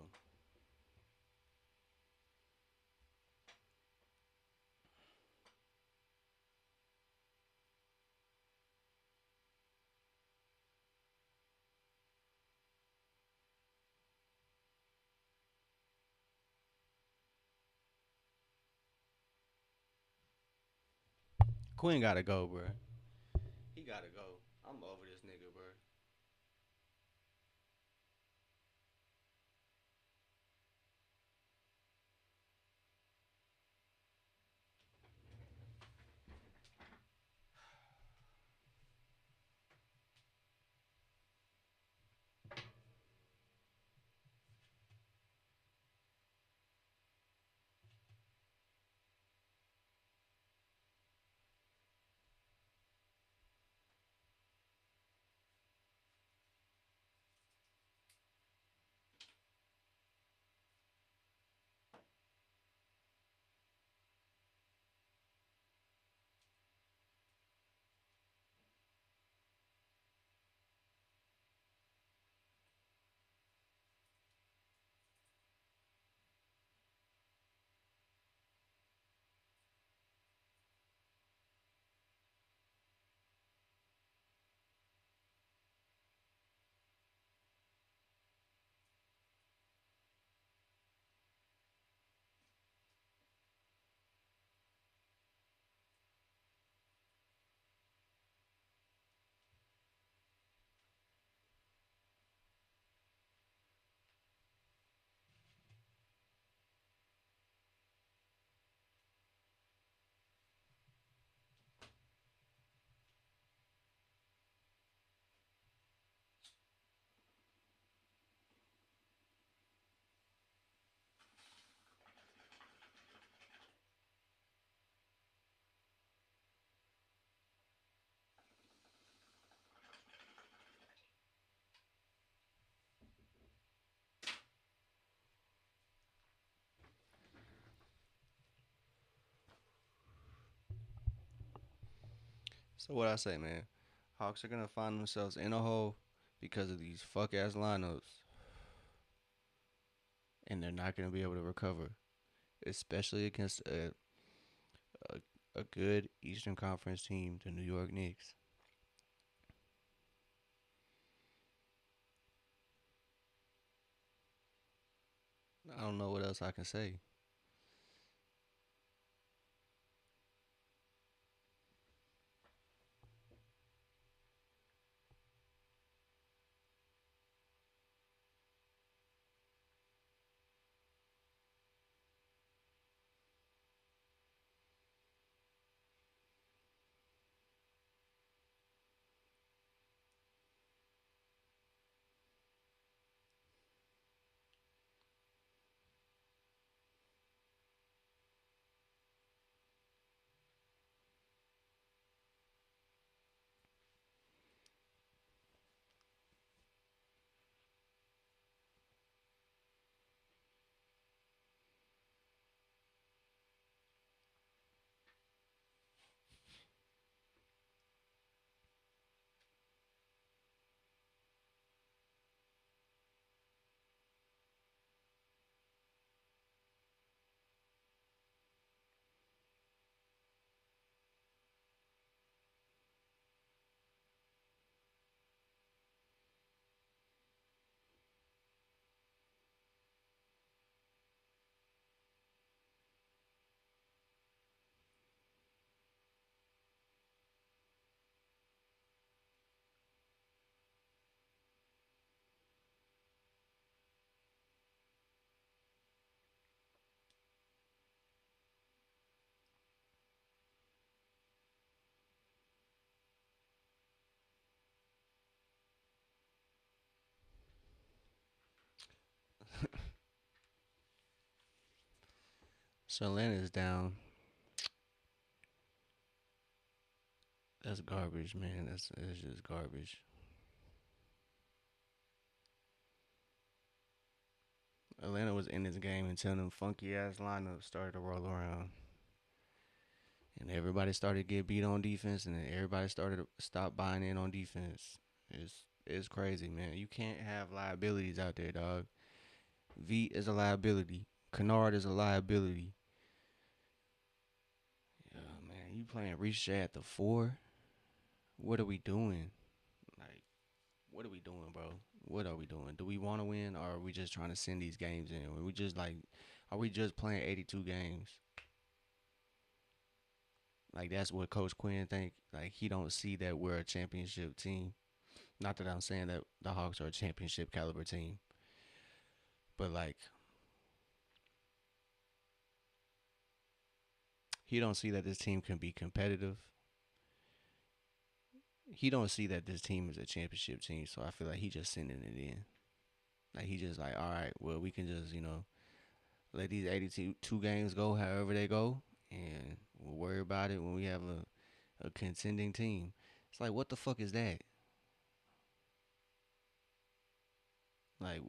Quinn gotta go, bro. He gotta go. I'm over this nigga, bro. So what I say, man? Hawks are gonna find themselves in a hole because of these fuck ass lineups, and they're not gonna be able to recover, especially against a, a good Eastern Conference team, the New York Knicks. I don't know what else I can say. So Atlanta's down. That's garbage, man. That's just garbage. Atlanta was in this game until them funky ass lineups started to roll around, and everybody started to get beat on defense, and then everybody started to stop buying in on defense. It's crazy, man. You can't have liabilities out there, dog. V is a liability. Kennard is a liability. Yeah, man. You playing Risha at the four? What are we doing? Like, what are we doing, bro? What are we doing? Do we want to win, or are we just trying to send these games in? Are we just like, are we just playing 82 games? Like that's what Coach Quinn think. Like he don't see that we're a championship team. Not that I'm saying that the Hawks are a championship caliber team, but like he don't see that this team can be competitive. He don't see that this team is a championship team. So I feel like he just sending it in. Like he just like, all right, well we can just let these 82 games go however they go, and we'll worry about it when we have a contending team. It's like what the fuck is that? Like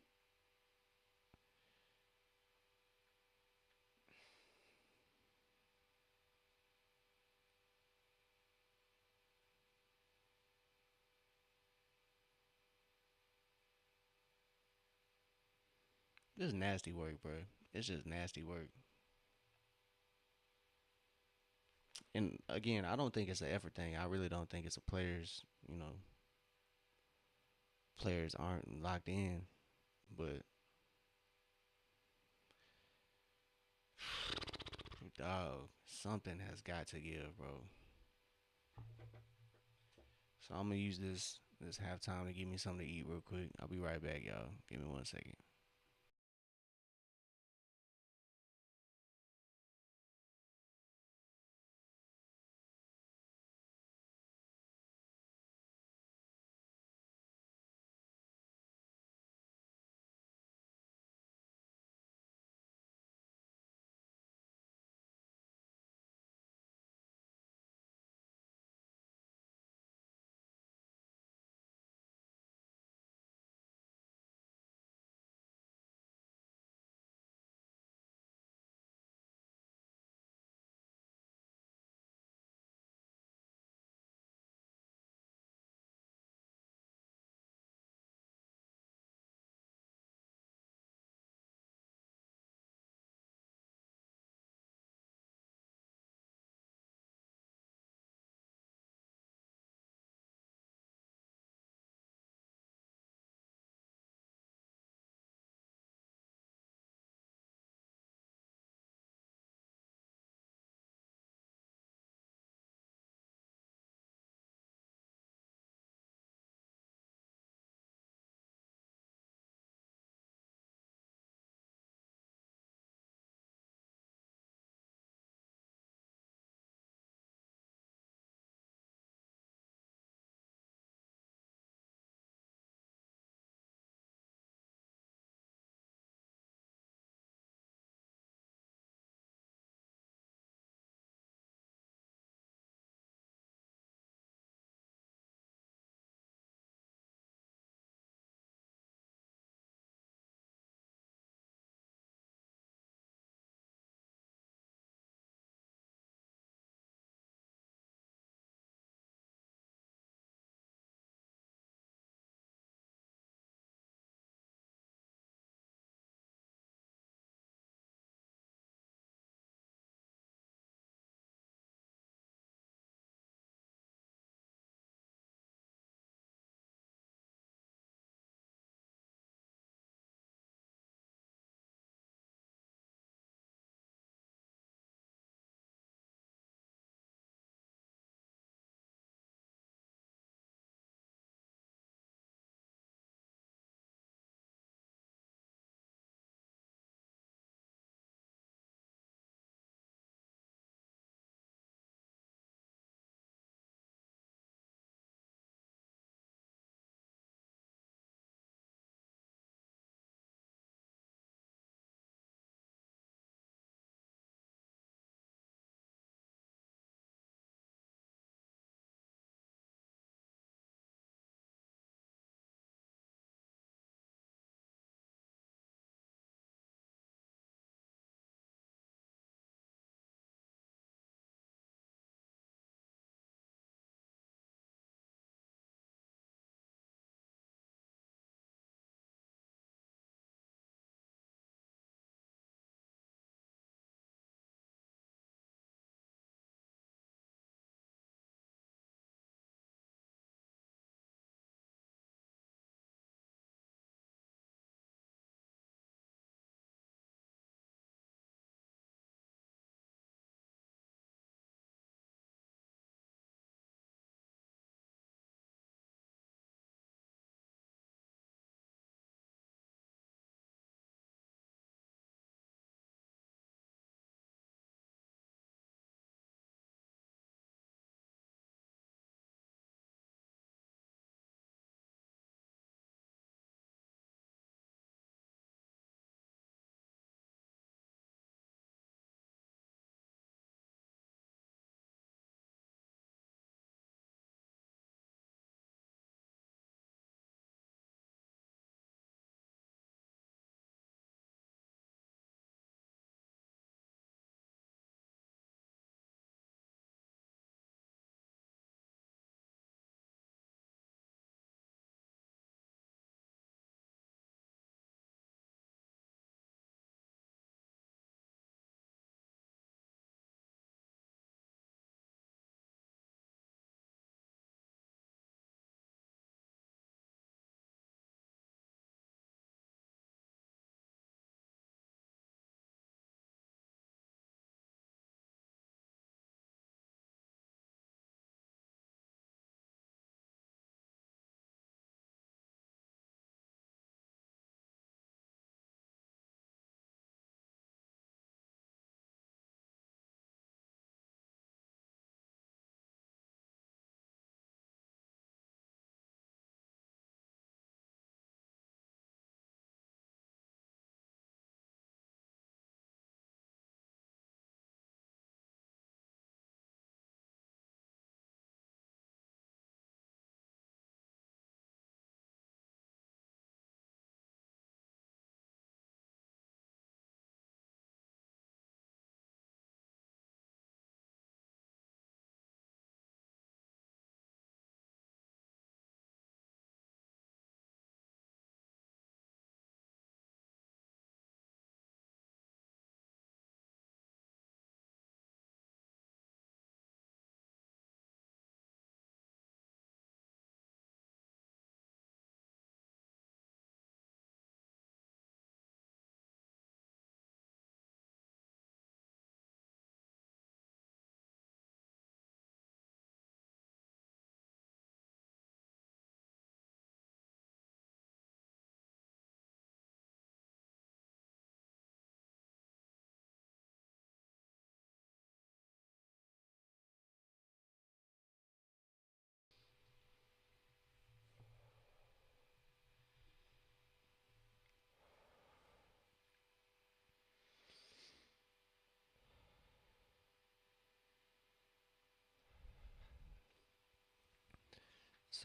this is nasty work, bro. It's just nasty work. And again, I don't think it's an effort thing. I really don't think it's a players aren't locked in. But dog, something has got to give, bro. So I'm gonna use this halftime to give me something to eat real quick. I'll be right back, y'all. Give me 1 second.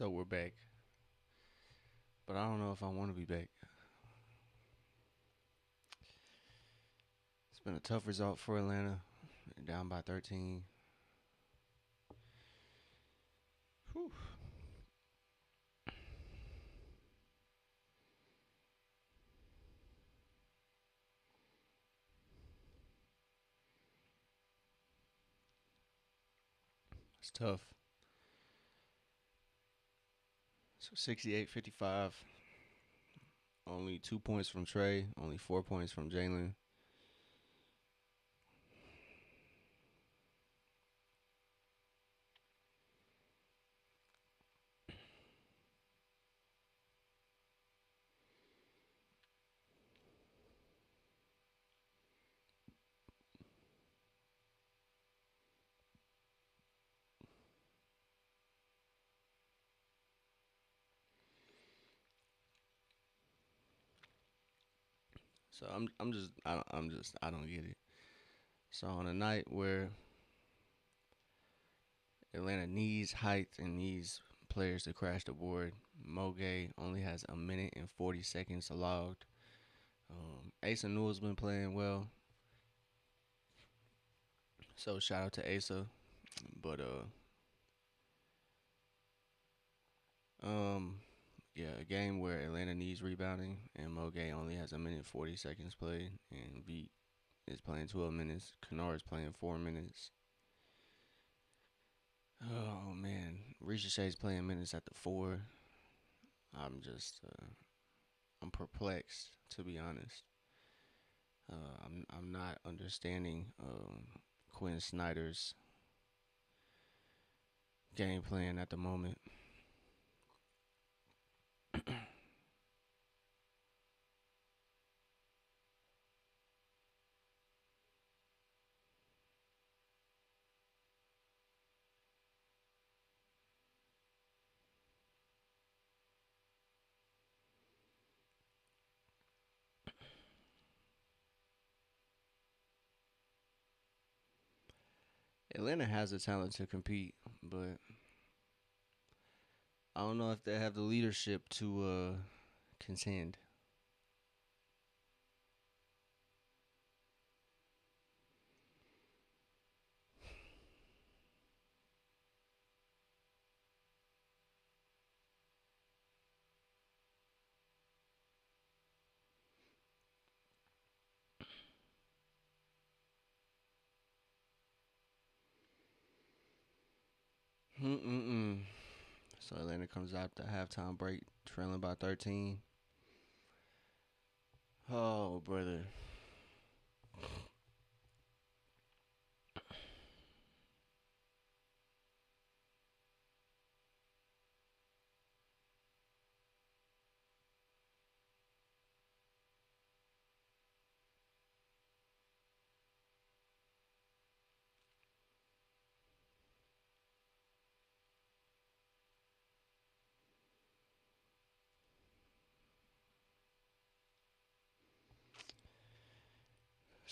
So we're back, but I don't know if I want to be back. It's been a tough result for Atlanta, down by 13. Whew. It's tough. So 68-55. Only 2 points from Trey. Only 4 points from Jalen. So I don't get it. So on a night where Atlanta needs height and needs players to crash the board, Moge only has a minute and 40 seconds allowed. Asa Newell's been playing well, so shout out to Asa. But um, yeah, a game where Atlanta needs rebounding and Moge only has a minute 40 seconds played, and Beat is playing 12 minutes. Kennard is playing 4 minutes. Oh man, Ricochet's playing minutes at the four. I'm just I'm perplexed, to be honest. I'm not understanding Quinn Snyder's game plan at the moment. Atlanta has the talent to compete, but I don't know if they have the leadership to contend. Mm-mm-mm. So Atlanta comes out the halftime break, trailing by 13. Oh, brother.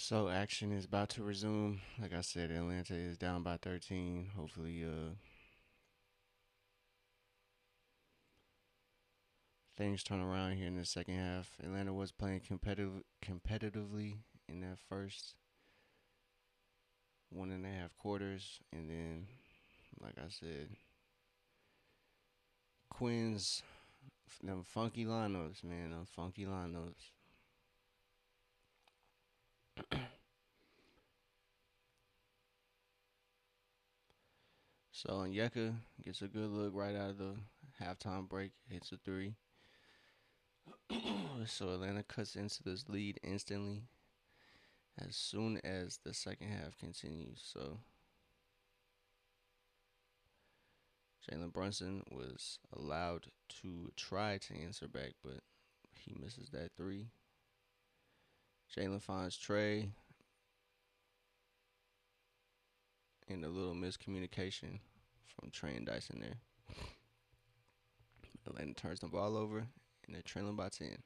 So action is about to resume. Like I said, Atlanta is down by 13. Hopefully, things turn around here in the second half. Atlanta was playing competitively in that first 1.5 quarters, and then, like I said, Quinn's them funky lineups, man, them funky lineups. So Onyeka gets a good look right out of the halftime break, hits a three. So Atlanta cuts into this lead instantly as soon as the second half continues. So Jalen Brunson was allowed to try to answer back, but he misses that three. Jalen finds Trey and a little miscommunication from Trey and Dyson there. Atlanta turns the ball over and they're trailing by 10.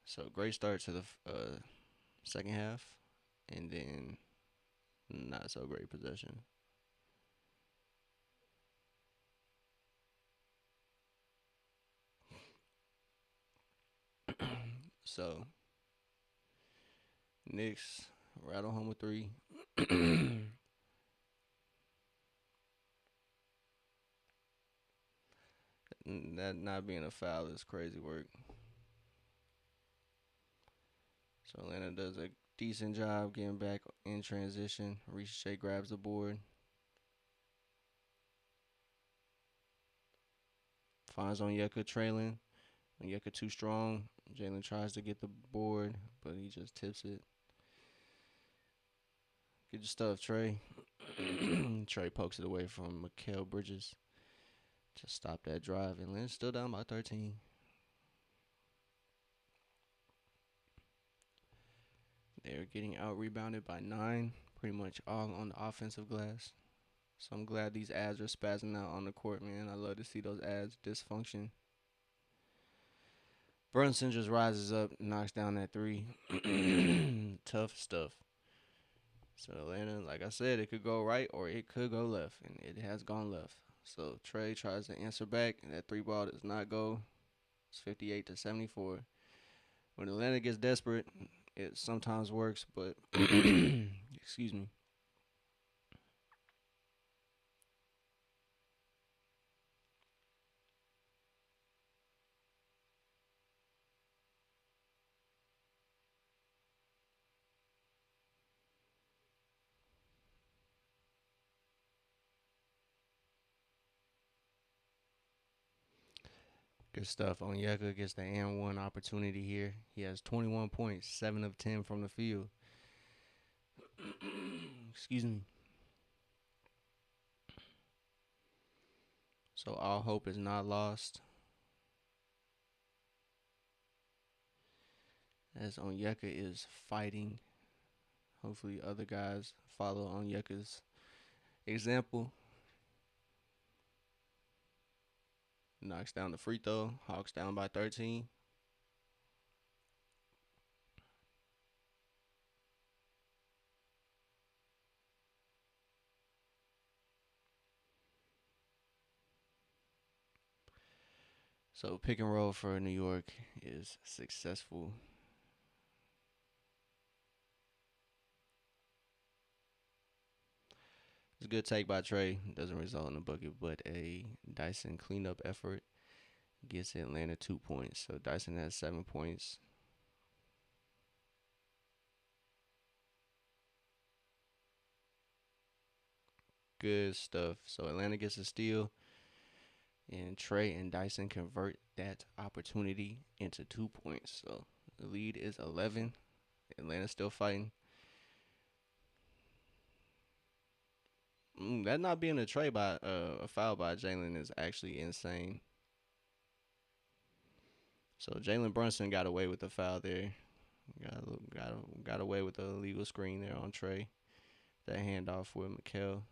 So great start to the second half, and then not so great possession. So Knicks rattle home with three. That not being a foul is crazy work. So Atlanta does a decent job getting back in transition. Ricochet grabs the board, finds Onyeka trailing. Onyeka too strong. Jalen tries to get the board, but he just tips it. Get your stuff, Trey. Trey pokes it away from Mikal Bridges. Just stop that drive, and Lynn's still down by 13. They're getting out rebounded by 9, pretty much all on the offensive glass. So I'm glad these ads are spazzing out on the court, man. I love to see those ads dysfunction. Brunson just rises up, knocks down that 3. Tough stuff. So Atlanta, like I said, it could go right or it could go left, and it has gone left. So Trey tries to answer back, and that 3 ball does not go. It's 58-74. When Atlanta gets desperate, it sometimes works, but excuse me. Good stuff. Onyeka gets the and one opportunity here. He has 21 points, 7 of 10 from the field. Excuse me. So all hope is not lost. As Onyeka is fighting. Hopefully other guys follow Onyeka's example. Knocks down the free throw. Hawks down by 13. So pick and roll for New York is successful. It's a good take by Trey. Doesn't result in a bucket, but a Dyson cleanup effort gets Atlanta 2 points. So Dyson has 7 points. Good stuff. So Atlanta gets a steal, and Trey and Dyson convert that opportunity into 2 points. So the lead is 11. Atlanta's still fighting. That not being a trade by a foul by Jalen is actually insane. So Jalen Brunson got away with the foul there. Got away with the illegal screen there on Trey. That handoff with Mikal.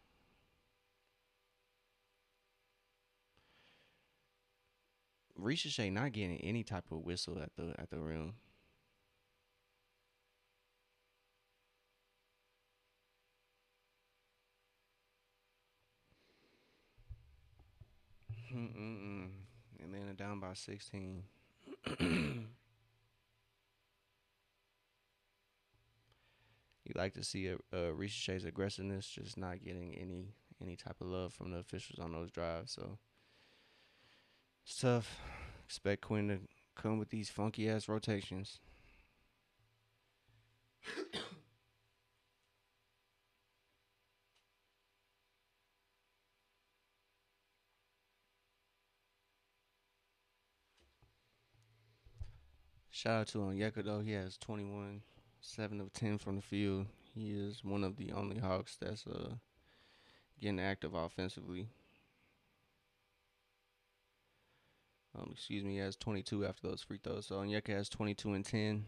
Ricochet not getting any type of whistle at the rim. Atlanta down by 16. You like to see Ricochet's aggressiveness just not getting any type of love from the officials on those drives. So it's tough. Expect Quinn to come with these funky ass rotations. Shout out to Onyeka though. He has 21, 7 of 10 from the field. He is one of the only Hawks that's getting active offensively. Excuse me, he has 22 after those free throws. So Onyeka has 22 and 10.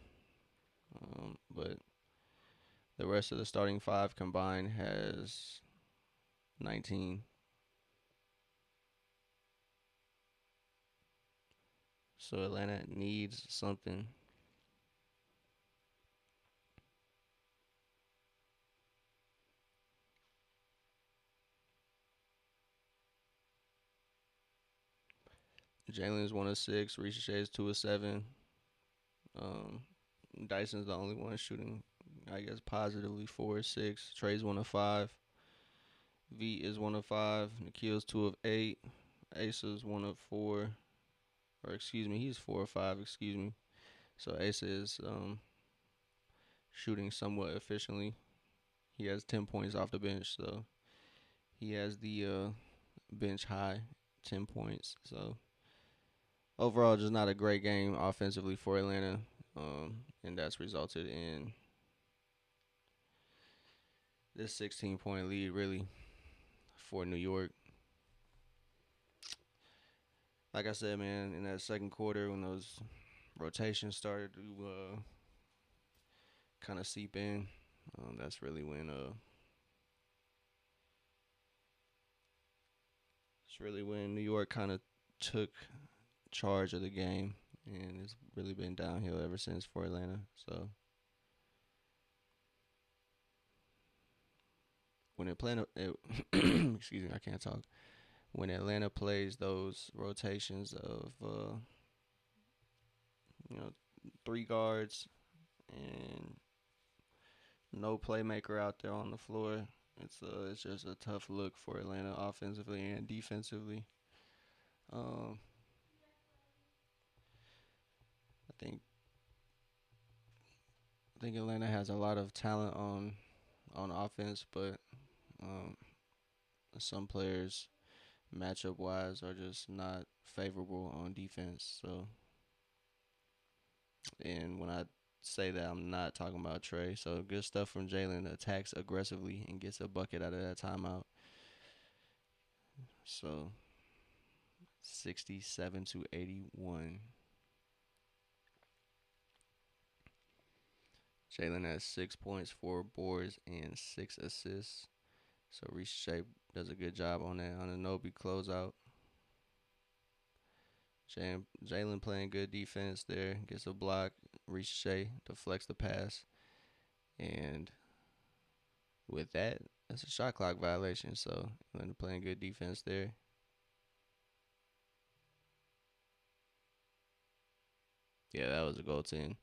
But the rest of the starting 5 combined has 19. So Atlanta needs something. Jalen's 1 of 6. Ricochet is 2 of 7. Um, Dyson's the only one shooting, I guess, positively 4 or 6. Trey's 1 of 5. V is 1 of 5. Nikhil's 2 of 8. Asa's 1 of 4. Or excuse me, he's 4 of 5. Excuse me. So Asa is shooting somewhat efficiently. He has 10 points off the bench, so he has the bench high 10 points. So overall, just not a great game offensively for Atlanta, and that's resulted in this 16-point lead really for New York. Like I said, man, in that second quarter when those rotations started to kind of seep in, that's really when it's really when New York kind of took charge of the game, and it's really been downhill ever since for Atlanta. So when Atlanta, excuse me, I can't talk. When Atlanta plays those rotations of you know, three guards and no playmaker out there on the floor, it's just a tough look for Atlanta offensively and defensively. Um, I think Atlanta has a lot of talent on offense, but um, some players matchup wise are just not favorable on defense. So, and when I say that, I'm not talking about Trey. So good stuff from Jalen. Attacks aggressively and gets a bucket out of that timeout. So 67-81. Jalen has 6 points, 4 boards, and 6 assists. So Reese Shea does a good job on that on a Nobi closeout. Jalen playing good defense there, gets a block. Reese Shea deflects the pass, and with that, that's a shot clock violation. So Atlanta playing good defense there. Yeah, that was a goaltend.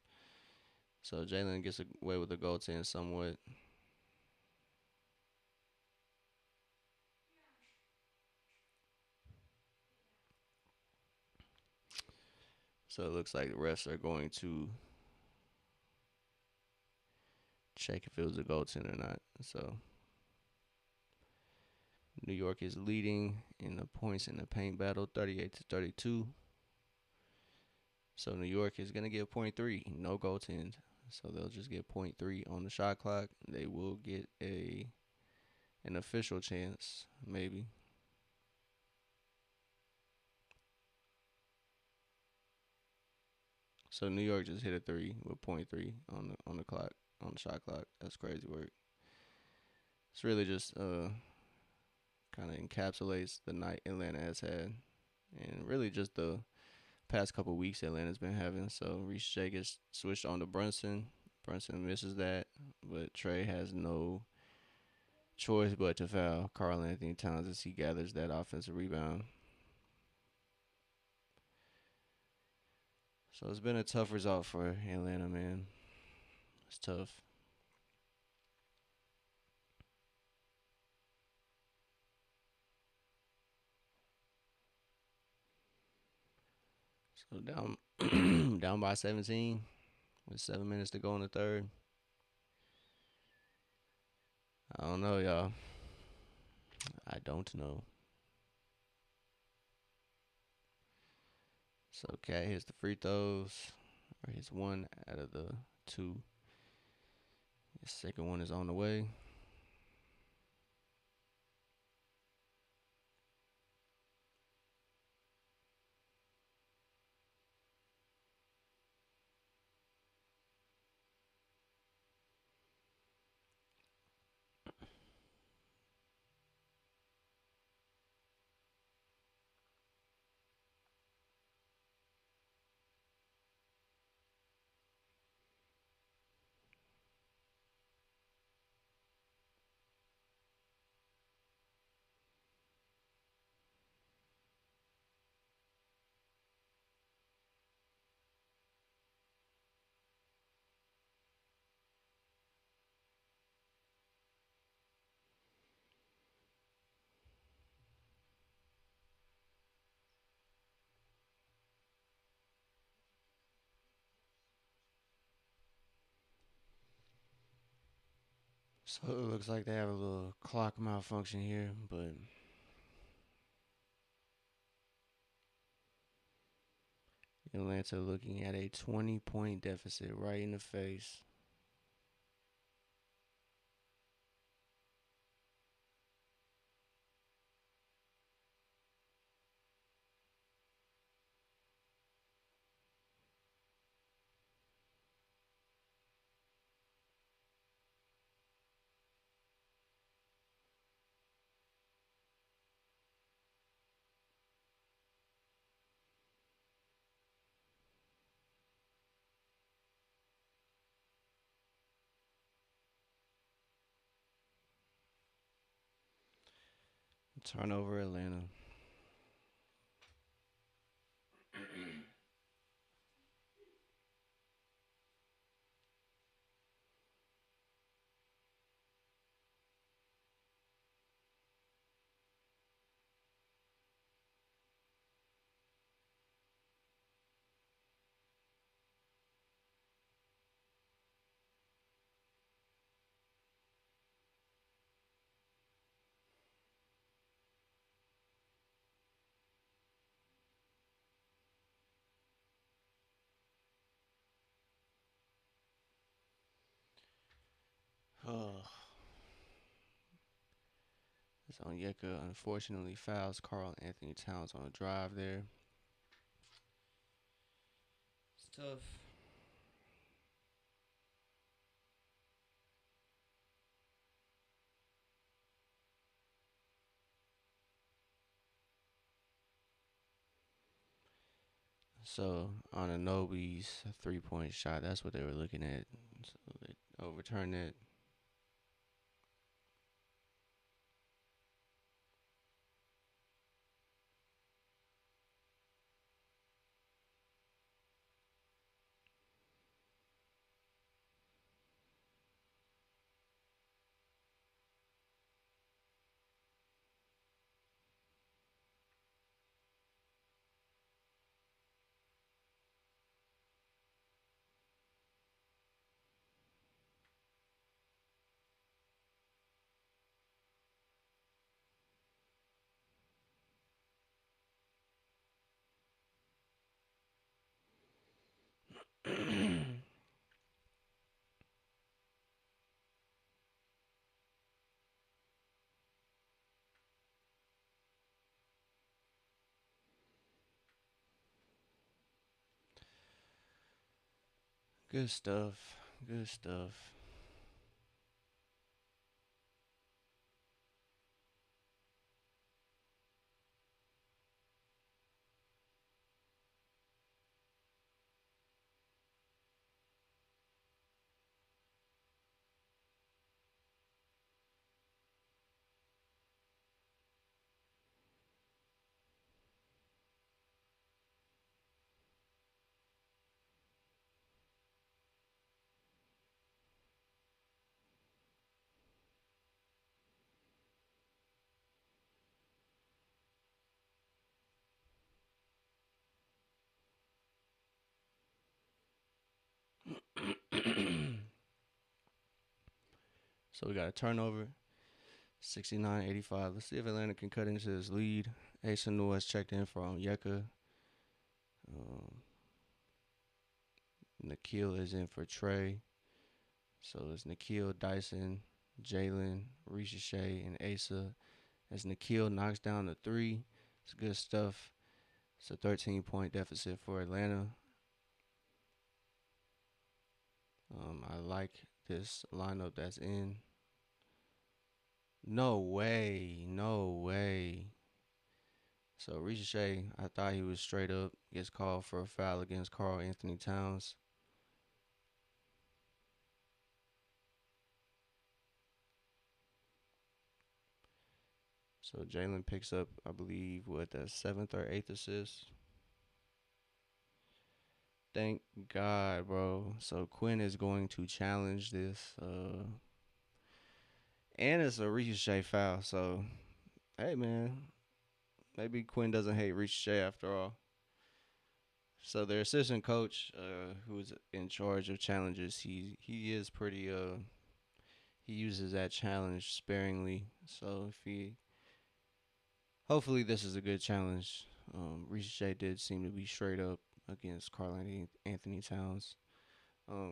So Jalen gets away with the goaltend somewhat. So it looks like the refs are going to check if it was a goaltend or not. So New York is leading in the points in the paint battle, 38-32. So New York is gonna get point three, no goaltend. So they'll just get point three on the shot clock. They will get an official chance, maybe. So New York just hit a three with point three on the clock on the shot clock. That's crazy work. It's really just kind of encapsulates the night Atlanta has had, and really just the past couple weeks Atlanta's been having. So Reese Shea gets switched on to Brunson. Brunson misses that, but Trey has no choice but to foul Karl Anthony Towns as he gathers that offensive rebound. So it's been a tough result for Atlanta, man. It's tough. So down down by 17 with 7 minutes to go in the third. I don't know, y'all. I don't know. So Cat hits the free throws, or hits one out of the two. The second one is on the way. So it looks like they have a little clock malfunction here, but Atlanta looking at a 20-point deficit right in the face. Turnover Atlanta. Oh, it's Onyeka unfortunately fouls Carl Anthony Towns on a drive there. It's tough. So on Anobi's 3-point shot, that's what they were looking at. So they overturned it. Good stuff. Good stuff. So we got a turnover, 69-85. Let's see if Atlanta can cut into this lead. Asa Newell has checked in for Onyeka. Um, Nikhil is in for Trey. So it's Nikhil, Dyson, Jalen, Ricochet, and Asa. As Nikhil knocks down the three, it's good stuff. It's a 13-point deficit for Atlanta. I like this lineup that's in. No way. No way. So Ricochet, I thought he was straight up. Gets called for a foul against Carl Anthony Towns. So Jalen picks up, I believe, what, the seventh or eighth assist. Thank God, bro. So Quinn is going to challenge this. And it's a Ricochet foul. So, hey, man. Maybe Quinn doesn't hate Ricochet after all. So their assistant coach, who's in charge of challenges, he is pretty he uses that challenge sparingly. So if he, hopefully, this is a good challenge. Ricochet did seem to be straight up against Carl Anthony Towns.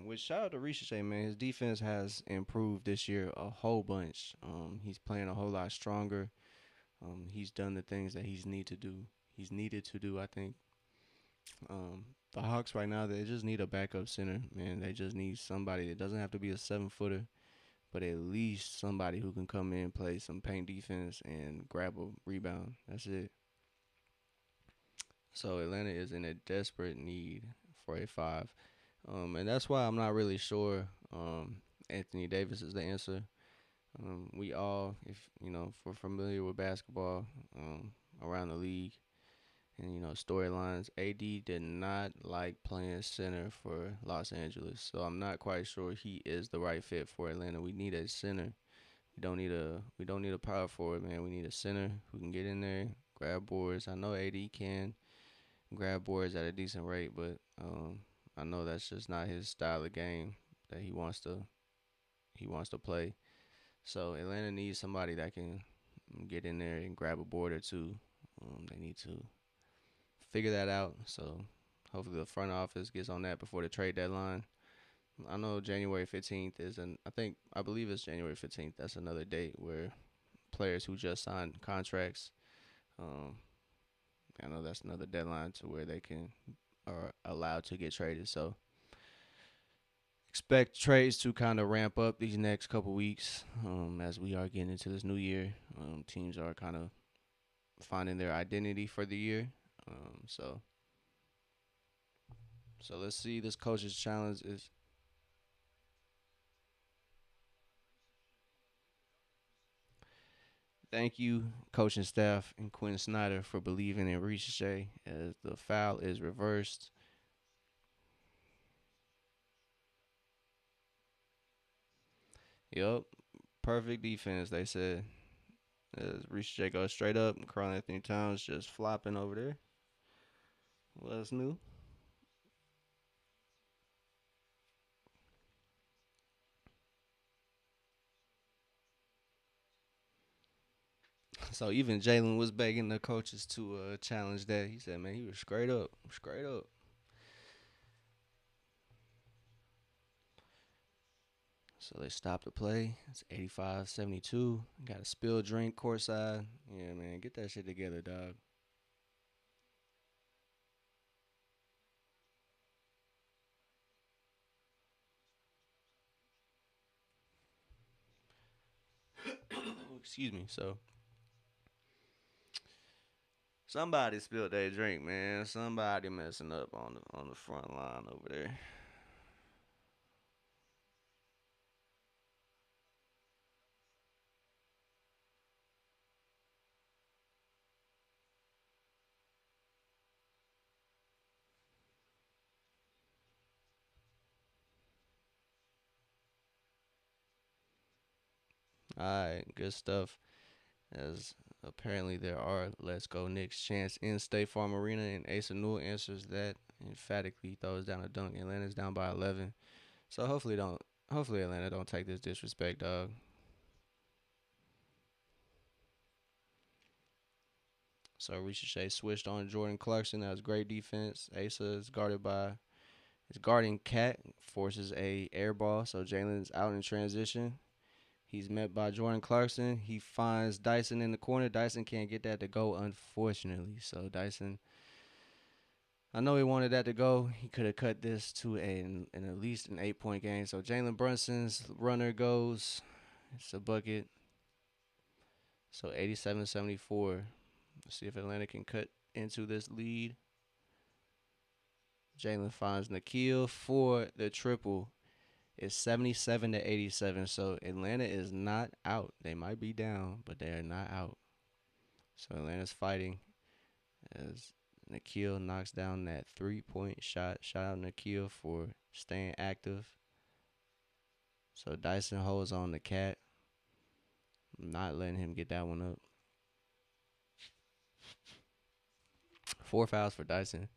Which shout out to Ricochet, man. His defense has improved this year a whole bunch. He's playing a whole lot stronger. He's done the things that he's need to do. He's needed to do, I think. The Hawks right now, they just need a backup center, man. They just need somebody. It doesn't have to be a 7 footer, but at least somebody who can come in, play some paint defense, and grab a rebound. That's it. So Atlanta is in a desperate need for a five, and that's why I'm not really sure. Anthony Davis is the answer. We all, if if we're familiar with basketball, around the league, and storylines, AD did not like playing center for Los Angeles, so I'm not quite sure he is the right fit for Atlanta. We need a center. We don't need a power forward, man. We need a center who can get in there, grab boards. I know AD can grab boards at a decent rate, but I know that's just not his style of game that he wants to play. So Atlanta needs somebody that can get in there and grab a board or two. They need to figure that out. So hopefully the front office gets on that before the trade deadline. I know January 15th is I believe it's January 15th. That's another date where players who just signed contracts, um, I know that's another deadline to where they can are allowed to get traded. So expect trades to kind of ramp up these next couple weeks, as we are getting into this new year. Teams are kind of finding their identity for the year. So let's see. This coach's challenge is thank you, coaching staff and Quinn Snyder for believing in Ricochet as the foul is reversed. Yup, perfect defense. They said as Ricochet goes straight up, and Karl Anthony Towns just flopping over there. What's new? So even Jalen was begging the coaches to challenge that. He said, "Man, he was straight up, straight up." So they stopped the play. It's 85-72. Got a spill drink courtside. Yeah, man, get that shit together, dog. Excuse me. So somebody spilled their drink, man. Somebody messing up on the front line over there. All right, good stuff. As apparently there are Let's Go Knicks chants in State Farm Arena, and Asa Newell answers that emphatically. Throws down a dunk. Atlanta's down by 11. So hopefully Atlanta don't take this disrespect, dog. So Ricochet switched on Jordan Clarkson. That was great defense. Asa is guarding Cat, forces a air ball. So Jalen's out in transition. He's met by Jordan Clarkson. He finds Dyson in the corner. Dyson can't get that to go, unfortunately. So Dyson, I know he wanted that to go. He could have cut this to at least an 8 point game. So Jalen Brunson's runner goes. It's a bucket. So 87-74. Let's see if Atlanta can cut into this lead. Jalen finds Nikhil for the triple. It's 77-87. So Atlanta is not out. They might be down, but they are not out. So Atlanta's fighting as Nikhil knocks down that 3 point shot. Shout out Nikhil for staying active. So Dyson holds on the Cat, not letting him get that one up. 4 fouls for Dyson.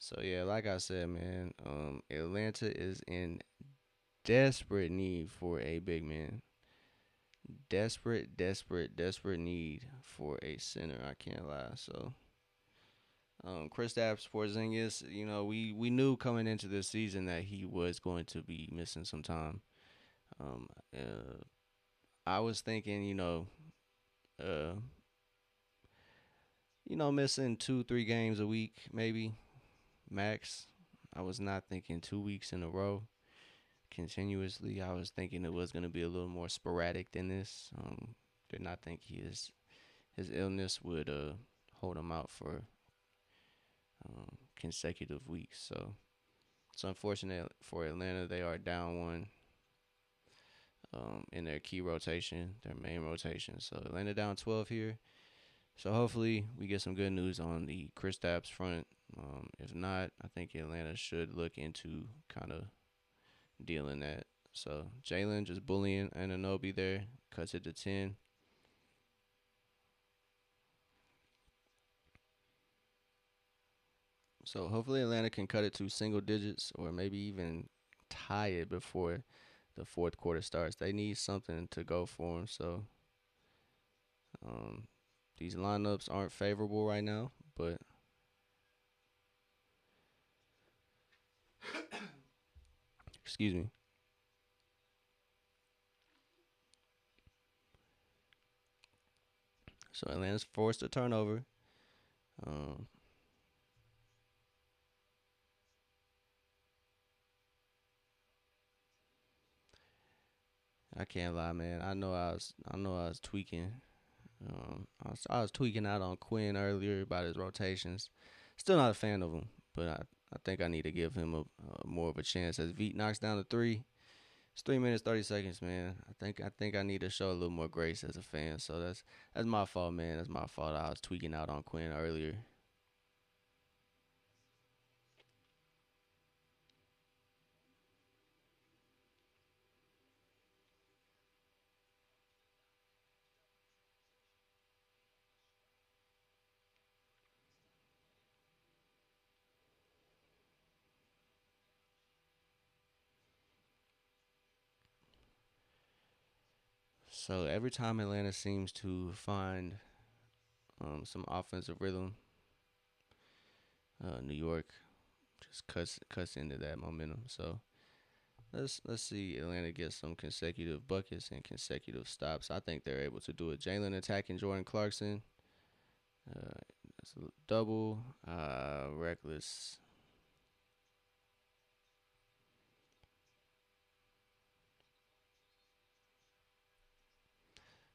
So yeah, like I said, man, Atlanta is in desperate need for a big man. Desperate, desperate, desperate need for a center. I can't lie. So, Kristaps Porzingis, we knew coming into this season that he was going to be missing some time. Um, uh, I was thinking, uh, missing 2, 3 games a week, maybe max. I was not thinking 2 weeks in a row continuously. I was thinking it was going to be a little more sporadic than this. Did not think his illness would hold him out for consecutive weeks. So it's unfortunate for Atlanta. They are down one in their key rotation, their main rotation. So Atlanta down 12 here. So hopefully we get some good news on the Kristaps front. If not, I think Atlanta should look into kind of dealing that. So Jalen just bullying Ananobi there, cuts it to 10. So hopefully Atlanta can cut it to single digits or maybe even tie it before the fourth quarter starts. They need something to go for them. So um, these lineups aren't favorable right now, but excuse me. So Atlanta's forced a turnover. Um, I can't lie, man. I know I was tweaking. I was tweaking out on Quinn earlier about his rotations. Still not a fan of him, but I think I need to give him a more of a chance. As Veet knocks down the three, it's 3 minutes 30 seconds, man. I think I need to show a little more grace as a fan. So that's my fault, man. That's my fault. I was tweaking out on Quinn earlier. So every time Atlanta seems to find some offensive rhythm, New York just cuts into that momentum. So let's see Atlanta get some consecutive buckets and consecutive stops. I think they're able to do it. Jalen attacking Jordan Clarkson. That's a double. Reckless.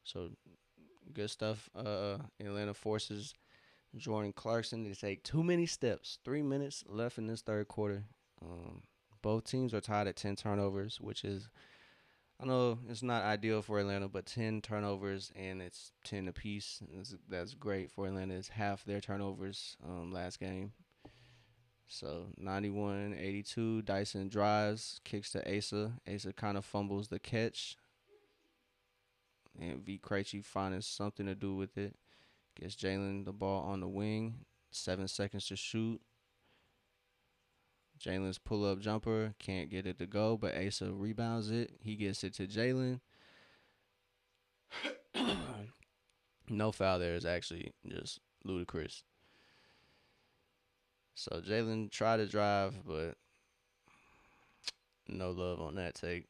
So good stuff. Atlanta forces Jordan Clarkson to take too many steps. 3 minutes left in this third quarter. Um, both teams are tied at 10 turnovers, which is, I know it's not ideal for Atlanta, but 10 turnovers and it's 10 apiece. That's great for Atlanta. It's half their turnovers last game. So 91-82, Dyson drives, kicks to Asa. Asa kind of fumbles the catch, and V. Krejci finds something to do with it. Gets Jalen the ball on the wing. 7 seconds to shoot. Jalen's pull up jumper can't get it to go, but Asa rebounds it. He gets it to Jalen. No foul there is actually just ludicrous. So Jalen tried to drive, but no love on that take.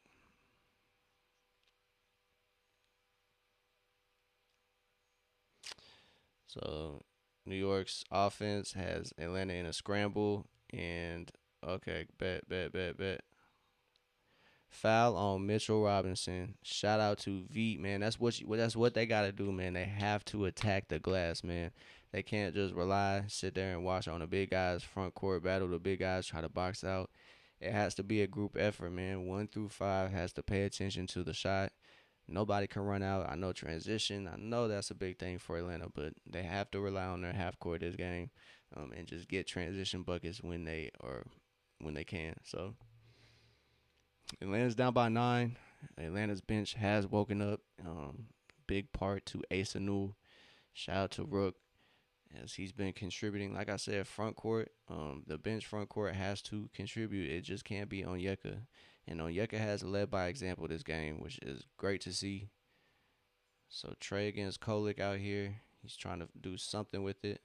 So New York's offense has Atlanta in a scramble, and okay, bet. Foul on Mitchell Robinson. Shout out to V, man. That's what they gotta do, man. They have to attack the glass, man. They can't just sit there and watch on the big guys front court battle. The big guys try to box out. It has to be a group effort, man. 1 through 5 has to pay attention to the shot. Nobody can run out. I know transition. I know that's a big thing for Atlanta, but they have to rely on their half court this game, and just get transition buckets when they can. So Atlanta's down by 9. Atlanta's bench has woken up. Big part to Ace Anu. Shout out to Rook. as he's been contributing. Like I said, front court, the bench front court has to contribute. It just can't be Onyeka. And Onyeka has led by example this game, which is great to see. So Trey against Kolick out here. He's trying to do something with it.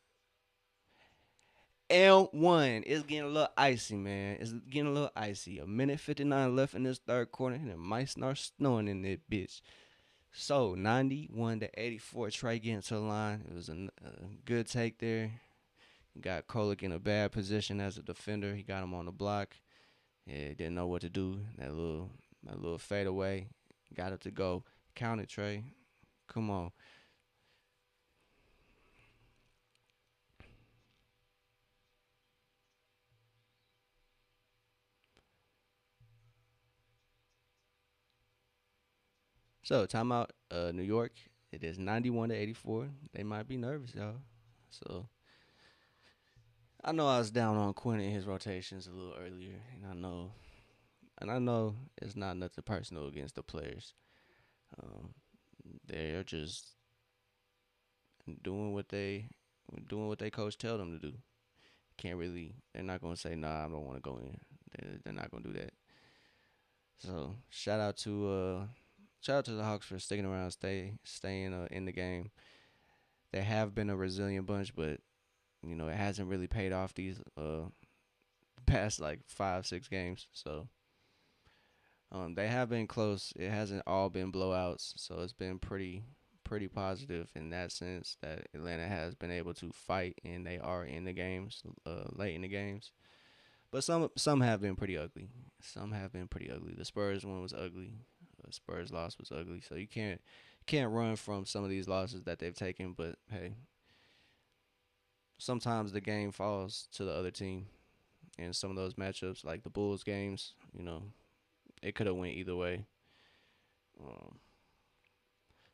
L1. It's getting a little icy, man. It's getting a little icy. A minute 59 left in this third quarter, and it might start snowing in this bitch. So 91 to 84. Trey getting to the line. It was a good take there. Got Kolick in a bad position as a defender. He got him on the block. Yeah, didn't know what to do. That little fadeaway. Got it to go. Count it, Trey. Come on. So timeout, New York. It is 91 to 84. They might be nervous, y'all. So I know I was down on Quinn in his rotations a little earlier, and I know it's not nothing personal against the players. Um, they're just doing what they doing what they coach tell them to do. Can't really. They're not gonna say nah. I don't want to go in. They're not gonna do that. So shout out to the Hawks for sticking around, staying in the game. They have been a resilient bunch, but it hasn't really paid off these past like 5 6 games. So they have been close. It hasn't all been blowouts, so it's been pretty positive in that sense that Atlanta has been able to fight and they are in the games late in the games. But some have been pretty ugly. Some have been pretty ugly. The Spurs one was ugly. The Spurs loss was ugly. So you can't run from some of these losses that they've taken. But hey, sometimes the game falls to the other team. In some of those matchups, like the Bulls games, it could have went either way. Um,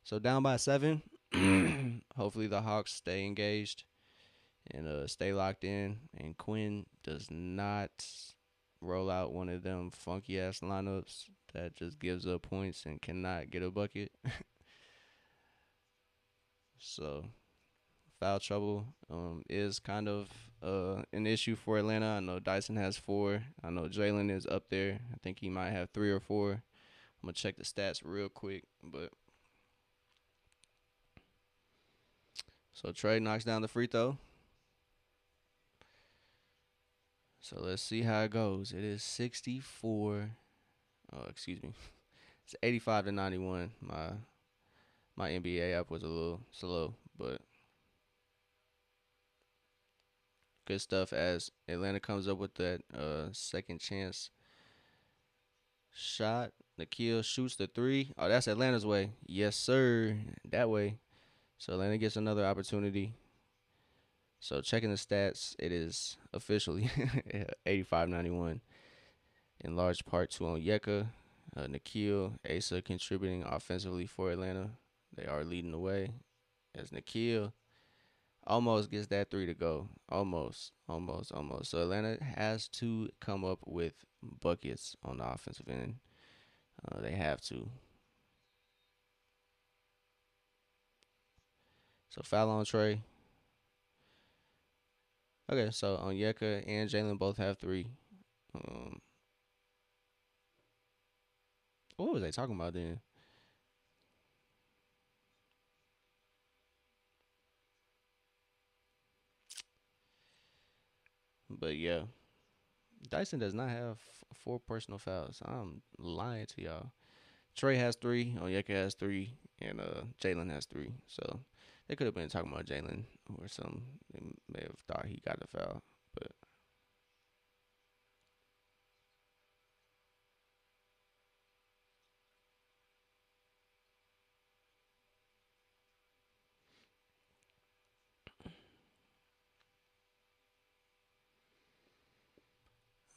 so down by 7. Hopefully the Hawks stay engaged and stay locked in. And Quinn does not roll out one of them funky ass lineups that just gives up points and cannot get a bucket. So foul trouble is kind of an issue for Atlanta. I know Dyson has 4. I know Jalen is up there. I think he might have 3 or 4. I'm gonna check the stats real quick, but so Trey knocks down the free throw. So let's see how it goes. It is 64. Oh, excuse me. It's 85 to 91. My NBA app was a little slow, but good stuff as Atlanta comes up with that second chance shot. Nikhil shoots the 3. Oh, that's Atlanta's way. Yes, sir. That way. So Atlanta gets another opportunity. So checking the stats, it is officially 85-91 in large part to Onyeka, Nikhil, Asa contributing offensively for Atlanta. They are leading the way as Nikhil almost gets that 3 to go. Almost, almost, almost. So Atlanta has to come up with buckets on the offensive end. They have to. So foul on Trey. Okay, so Onyeka and Jalen both have 3. Um, what was they talking about then? But yeah, Dyson does not have 4 personal fouls. I'm lying to y'all. Trey has 3, Onyeka has 3, and Jalen has 3. So they could have been talking about Jalen or something. They may have thought he got the foul, but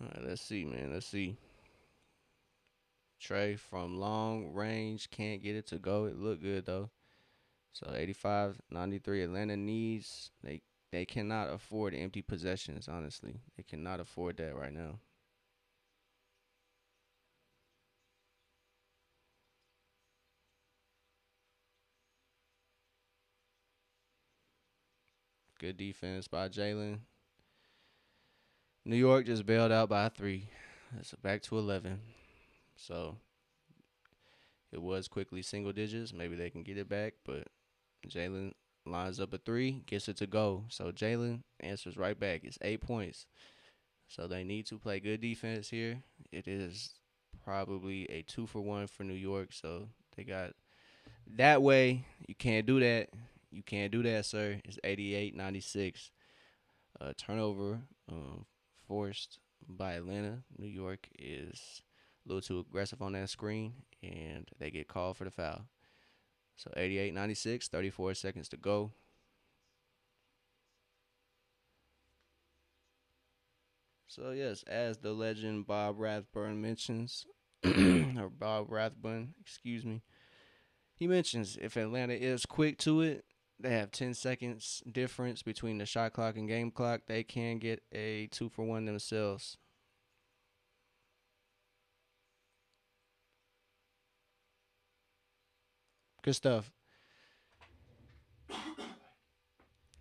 all right, let's see, man. Let's see. Trey from long range can't get it to go. It looked good though. So 85-93 Atlanta needs they cannot afford empty possessions, honestly. They cannot afford that right now. Good defense by Jalen. New York just bailed out by 3. That's back to 11. So it was quickly single digits. Maybe they can get it back, but Jalen lines up a 3, gets it to go. So Jalen answers right back. It's 8 points. So they need to play good defense here. It is probably a 2-for-1 for New York. So they got that way. You can't do that. You can't do that, sir. It's 88-96. Turnover forced by Atlanta. New York is a little too aggressive on that screen, and they get called for the foul. So 88-96, 34 seconds to go. So yes, as the legend Bob Rathburn mentions, or Bob Rathbun, excuse me, he mentions if Atlanta is quick to it, they have 10 seconds difference between the shot clock and game clock. They can get a 2-for-1 themselves. Good stuff.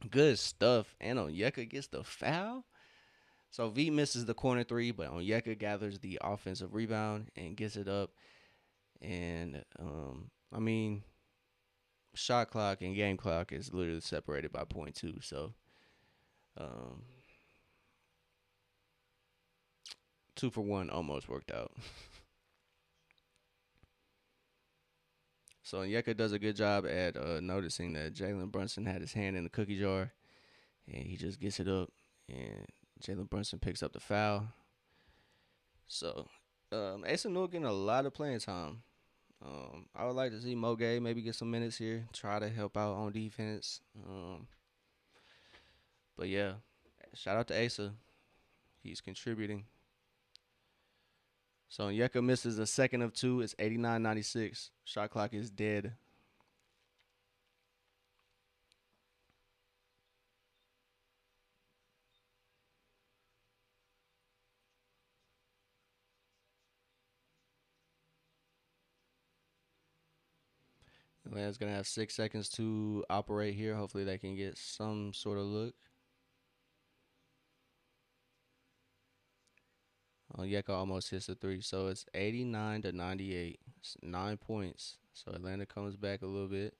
Good stuff. And Onyeka gets the foul. So V misses the corner 3, but Onyeka gathers the offensive rebound and gets it up. And I mean, shot clock and game clock is literally separated by point 0.2. So um, 2-for-1 almost worked out. So Onyeka does a good job at noticing that Jalen Brunson had his hand in the cookie jar, and he just gets it up, and Jalen Brunson picks up the foul. So Asa Newell getting a lot of playing time. I would like to see Moge maybe get some minutes here, try to help out on defense. But yeah, shout out to Asa. He's contributing. So Onyeka misses a second of 2. It's 89-96. Shot clock is dead. Atlanta's gonna have 6 seconds to operate here. Hopefully they can get some sort of look. Onyeka almost hits the 3, so it's 89-98. It's 9 points. So Atlanta comes back a little bit.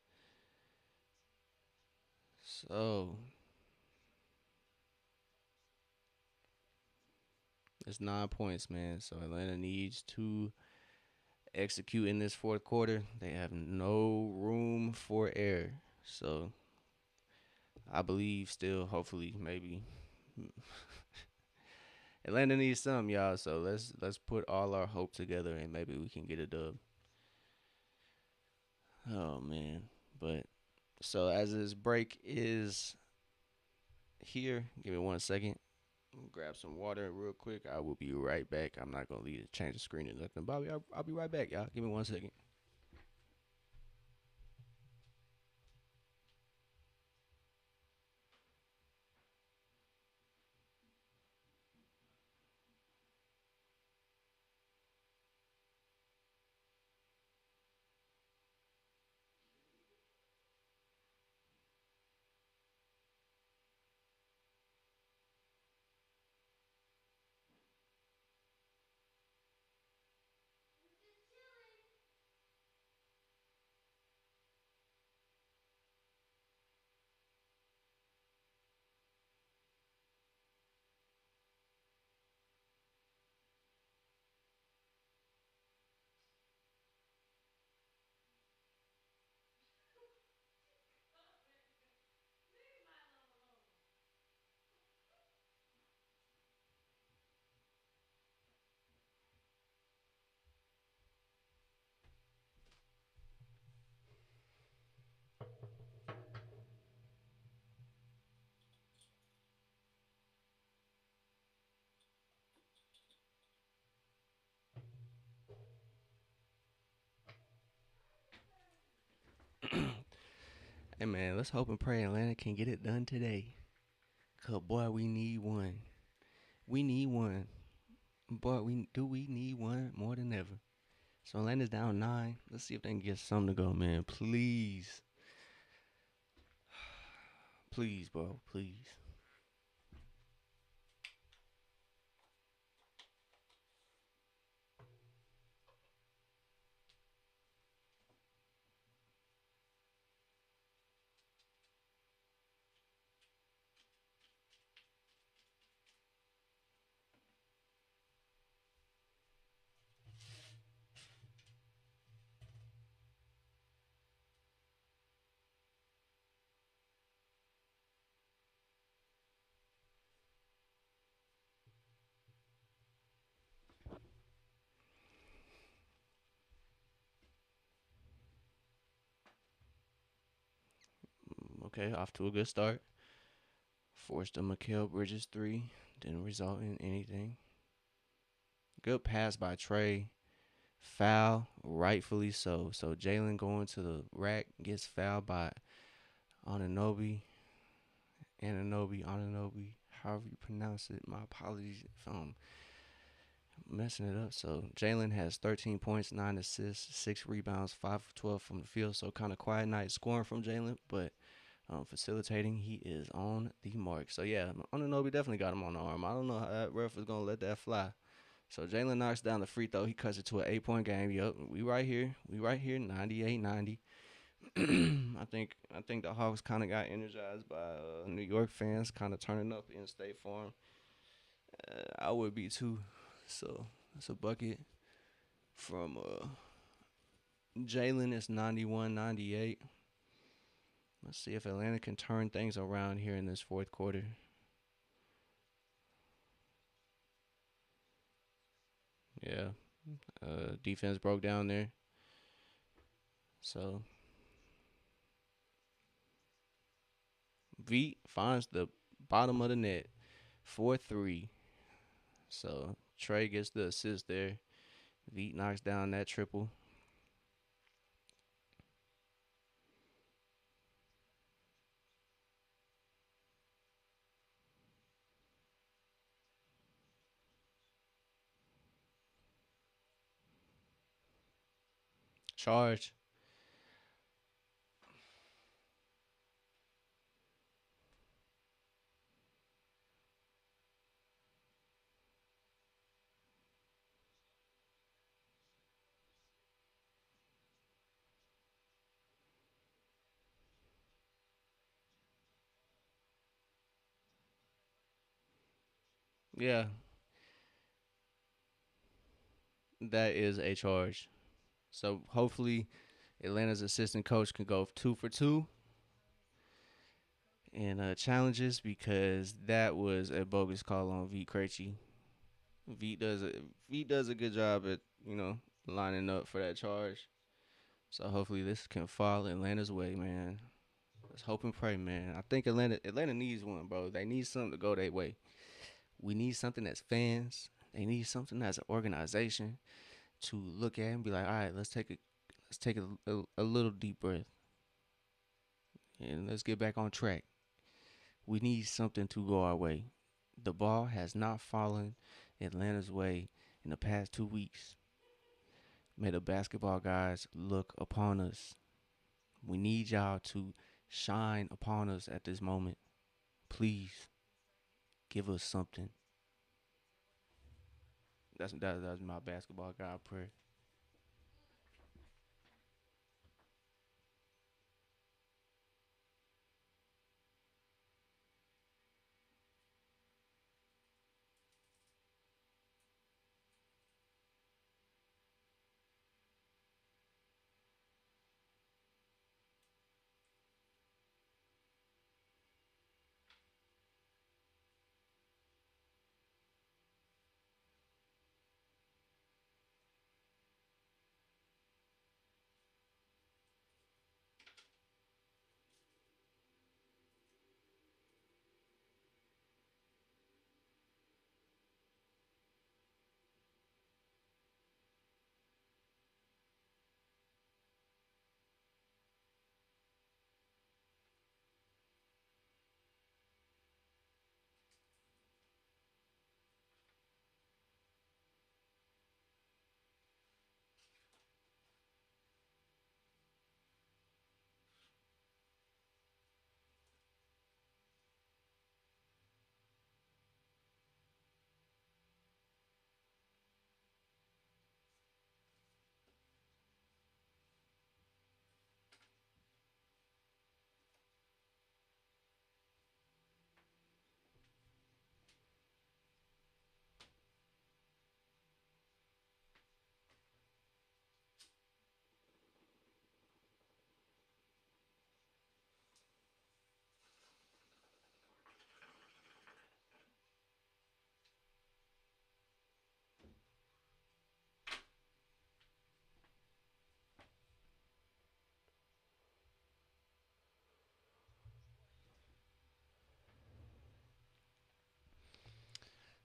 So it's 9 points, man. So Atlanta needs to execute in this fourth quarter. They have no room for error. So I believe still, hopefully, maybe Atlanta needs some, y'all. So let's put all our hope together and maybe we can get a dub. Oh man. But so as this break is here, give me 1 second. Grab some water real quick. I will be right back. I'm not gonna leave change the screen or nothing. Bobby, I'll be right back, y'all. Give me 1 second. Hey man, let's hope and pray Atlanta can get it done today. Cause boy, we need one. We need one. Boy, we need one more than ever. So Atlanta's down 9. Let's see if they can get something to go, man. Please. Please, bro. Please. Okay, off to a good start. Forced a Mikael Bridges three. Didn't result in anything. Good pass by Trey. Foul, rightfully so. So Jalen going to the rack gets fouled by Ananobi. Ananobi, however you pronounce it. My apologies if I'm messing it up. So Jalen has 13 points, 9 assists, 6 rebounds, 5 of 12 from the field. So kind of quiet night scoring from Jalen, but facilitating, he is on the mark. So yeah, Ananobi definitely got him on the arm. I don't know how that ref is gonna let that fly. So Jalen knocks down the free throw. He cuts it to an 8 point game. Yup, we right here. We right here. 98-90. I think the Hawks kind of got energized by New York fans kind of turning up in State Farm. I would be too. So that's a bucket from Jalen. It's 91-98. Let's see if Atlanta can turn things around here in this fourth quarter. Yeah, defense broke down there. So V finds the bottom of the net, 4-3. So Trey gets the assist there. V knocks down that triple. Charge. Yeah, that is a charge. So hopefully Atlanta's assistant coach can go 2 for 2 in challenges because that was a bogus call on V Krejci. V does a V does a good job at lining up for that charge. So hopefully this can fall Atlanta's way, man. Let's hope and pray, man. I think Atlanta needs one, bro. They need something to go their way. We need something that's fans. They need something as an organization to look at and be like, all right, let's take a little deep breath and let's get back on track. We need something to go our way. The ball has not fallen Atlanta's way in the past 2 weeks. May the basketball guys look upon us. We need y'all to shine upon us at this moment. Please give us something. That's my basketball guy prayer.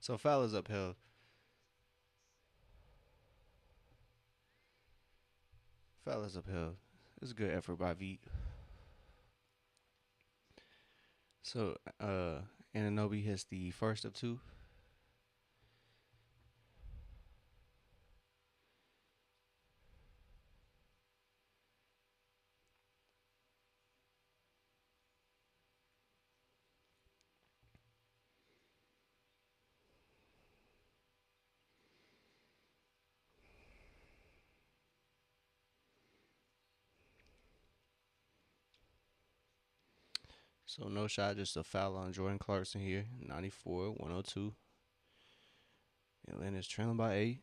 So fellas upheld. Fellas upheld. It's a good effort by Veet. So Ananobi hits the first of two. So no shot, just a foul on Jordan Clarkson here. 94-102. Atlanta's trailing by 8.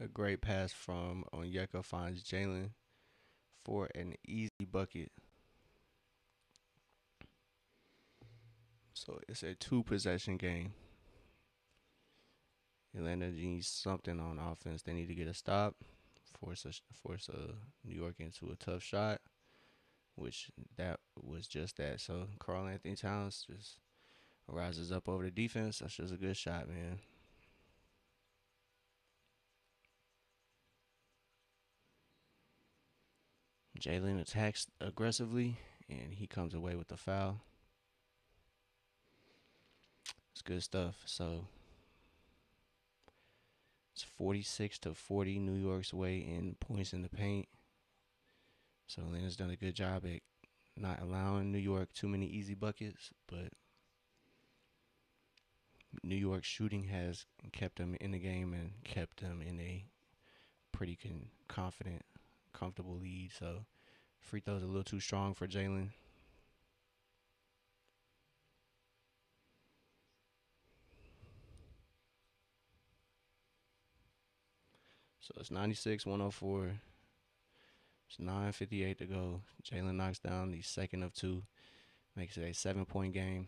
A great pass from Onyeka finds Jalen for an easy bucket. So it's a two possession game. Atlanta needs something on offense. They need to get a stop, force New York into a tough shot, which that was just that. So Karl Anthony Towns just rises up over the defense. That's just a good shot, man. Jalen attacks aggressively, and he comes away with the foul. It's good stuff. So it's 46-40 New York's way in points in the paint. So Atlanta's done a good job at not allowing New York too many easy buckets, but New York shooting has kept them in the game and kept them in a pretty confident, comfortable lead. So free throws a little too strong for Jalen. So it's 96-104. It's 9:58 to go. Jalen knocks down the second of two, makes it a 7-point game.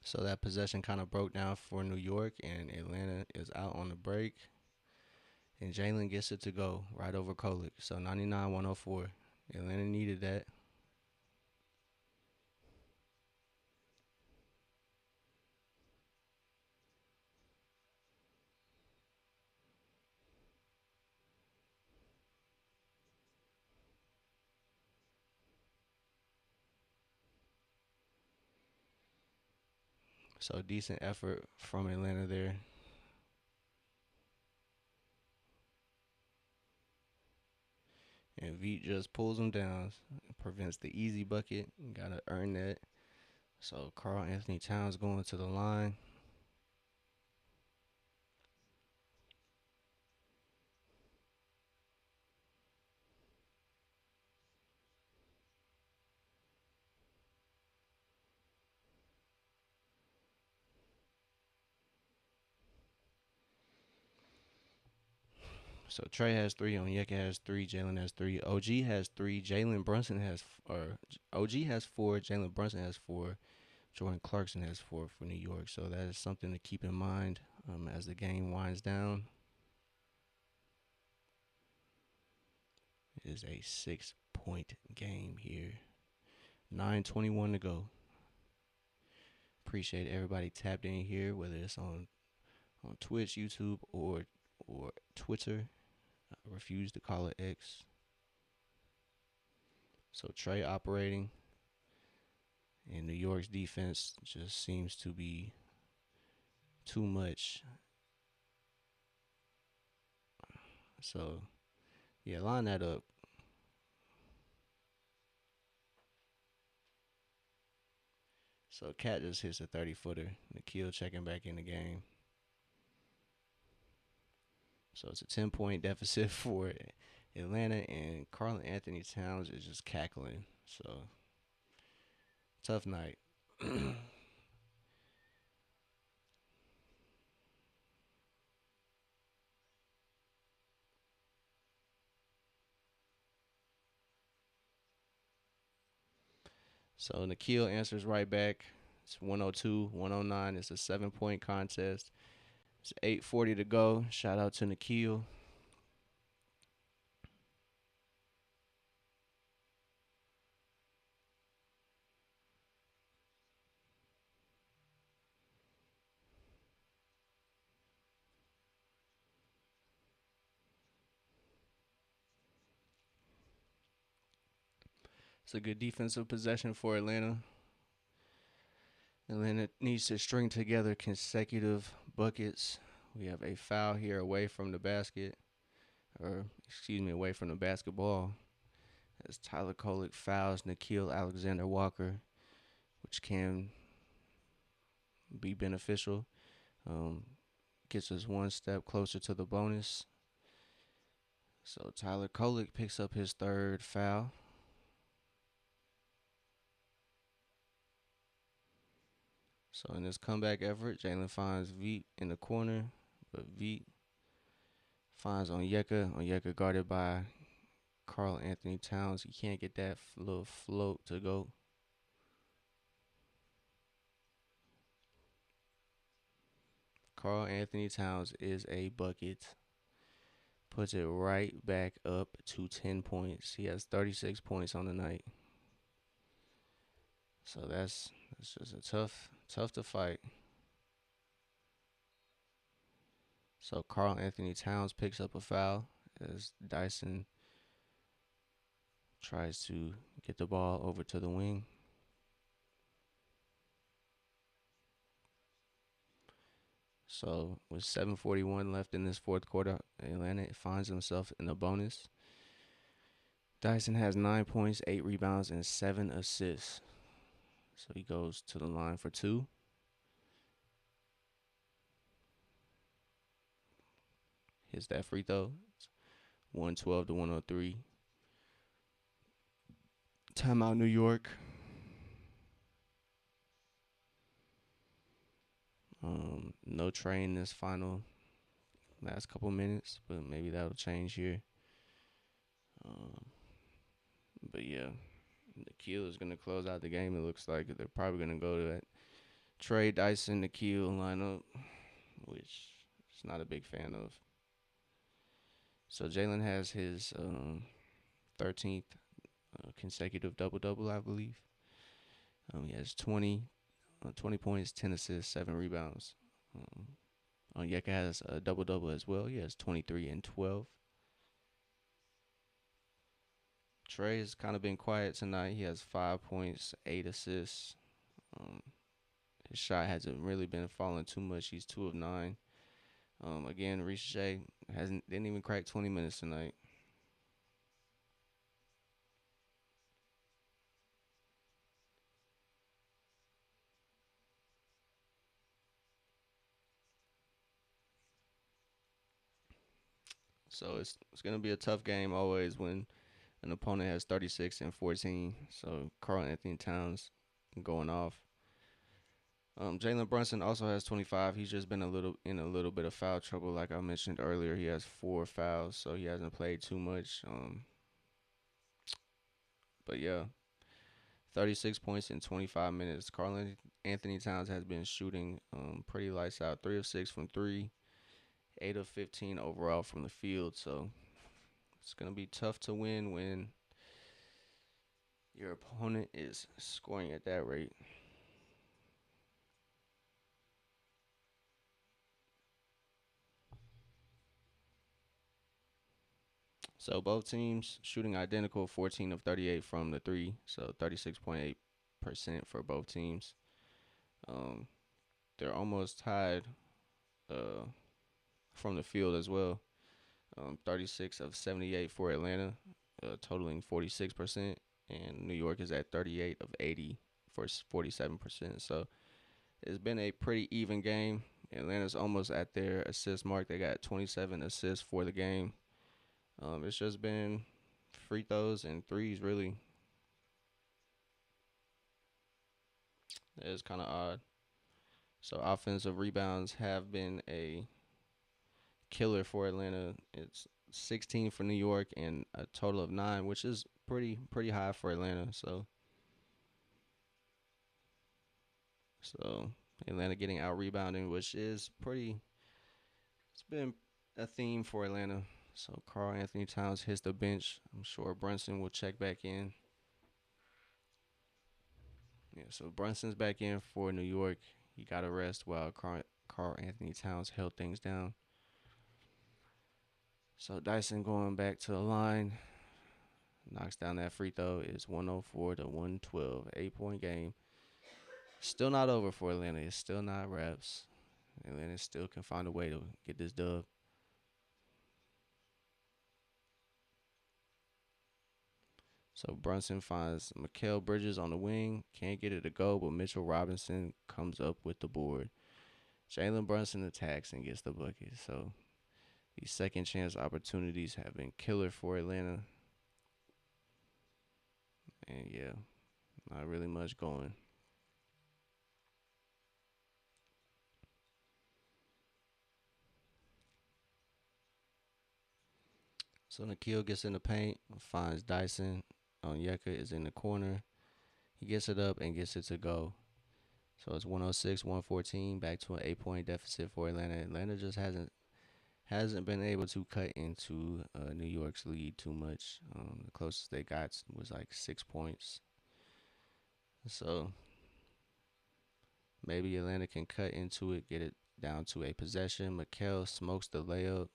So that possession kind of broke down for New York, and Atlanta is out on the break. And Jalen gets it to go right over Kolek. So 99-104. Atlanta needed that. So decent effort from Atlanta there. And Veet just pulls him down, prevents the easy bucket. Gotta earn that. So Karl Anthony Towns going to the line. So Trey has 3, Onyeka has 3, Jalen has 3, OG has 3, Jalen Brunson has, or OG has 4, Jalen Brunson has 4, Jordan Clarkson has 4 for New York. So that is something to keep in mind as the game winds down. It is a 6-point game here. 9:21 to go. Appreciate everybody tapped in here, whether it's on Twitch, YouTube, or Twitter. I refuse to call it X. So Trey operating, and New York's defense just seems to be too much. So yeah, line that up. So Cat just hits a 30-footer. Nikhil checking back in the game. So it's a 10-point deficit for Atlanta, and Karl Anthony Towns is just cackling. So tough night. So Nikhil answers right back. It's 102, 109. It's a 7 point contest. It's 8:40 to go. Shout out to Nikhil. It's a good defensive possession for Atlanta. Atlanta needs to string together consecutive buckets. We have a foul here away from the basket, or excuse me, away from the basketball. As Tyler Kolek fouls Nikhil Alexander Walker, which can be beneficial. Um, Gets us one step closer to the bonus. So Tyler Kolek picks up his third foul. So in this comeback effort, Jalen finds Veet in the corner, but Veet finds Onyeka. Onyeka guarded by Carl Anthony Towns. He can't get that little float to go. Carl Anthony Towns is a bucket. Puts it right back up to 10 points. He has 36 points on the night. So that's just a tough to fight. So Carl Anthony Towns picks up a foul as Dyson tries to get the ball over to the wing. So with 7:41 left in this fourth quarter, Atlanta finds himself in a bonus. Dyson has 9 points, 8 rebounds, and 7 assists. So he goes to the line for two. Hits that free throw. It's 112 to 103. Timeout, New York. No train this final last couple minutes, but maybe that'll change here. Um, but yeah, Nikhil is gonna close out the game. It looks like they're probably gonna go to that Trey Dyson Nikhil lineup, which is not a big fan of. So Jalen has his 13th consecutive double double, I believe. He has 20 points, 10 assists, 7 rebounds. Um, Onyeka has a double double as well. He has 23 and 12. Trey has kind of been quiet tonight. He has 5 points, 8 assists. Um, his shot hasn't really been falling too much. He's 2 of 9. Again, Reese J hasn't didn't even crack 20 minutes tonight. So it's gonna be a tough game always when an opponent has 36 and 14. So Carl Anthony Towns going off. Jalen Brunson also has 25. He's just been a little bit of foul trouble, like I mentioned earlier. He has 4 fouls, so he hasn't played too much. But yeah, 36 points in 25 minutes. Carl Anthony Towns has been shooting pretty lights out. 3 of 6 from three, 8 of 15 overall from the field. So it's gonna be tough to win when your opponent is scoring at that rate. So both teams shooting identical, 14 of 38 from the three, so 36.8% for both teams. Um, they're almost tied uh, from the field as well. 36 of 78 for Atlanta, totaling 46%, and New York is at 38 of 80 for 47%. So it's been a pretty even game. Atlanta's almost at their assist mark. They got 27 assists for the game. It's just been free throws and threes, really. It's kind of odd. So offensive rebounds have been a killer for Atlanta. It's 16 for New York and a total of 9, which is pretty high for Atlanta. So So Atlanta getting out rebounding, which is pretty. It's been a theme for Atlanta. So Carl Anthony Towns hits the bench. I'm sure Brunson will check back in. Yeah, so Brunson's back in for New York. He got a rest while Carl Anthony Towns held things down. So Dyson going back to the line, knocks down that free throw. It's 104 to 112. 8 point game. Still not over for Atlanta. It's still not wraps. Atlanta still can find a way to get this dub. So Brunson finds Mikal Bridges on the wing. Can't get it to go, but Mitchell Robinson comes up with the board. Jalen Brunson attacks and gets the bucket. So these second chance opportunities have been killer for Atlanta. And yeah, not really much going. So Nikhil gets in the paint, finds Dyson. Onyeka is in the corner. He gets it up and gets it to go. So it's 106, 114, back to an 8 point deficit for Atlanta. Atlanta just hasn't been able to cut into New York's lead too much. The closest they got was like 6 points. So maybe Atlanta can cut into it, get it down to a possession. Mikal smokes the layup.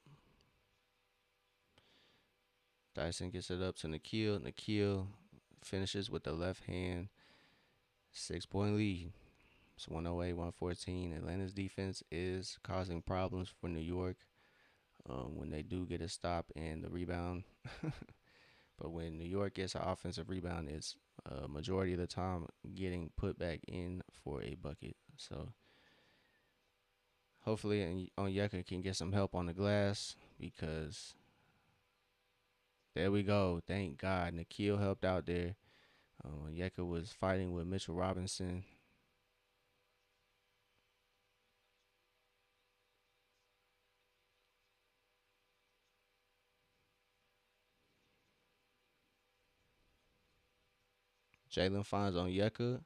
Dyson gets it up to Nikhil. Nikhil finishes with the left hand. 6 point lead. It's 108, 114. Atlanta's defense is causing problems for New York when they do get a stop and the rebound. But when New York gets an offensive rebound, it's majority of the time getting put back in for a bucket. So hopefully Onyeka can get some help on the glass because there we go. Thank God. Nikhil helped out there. Onyeka was fighting with Mitchell Robinson. Jalen finds Onyeka,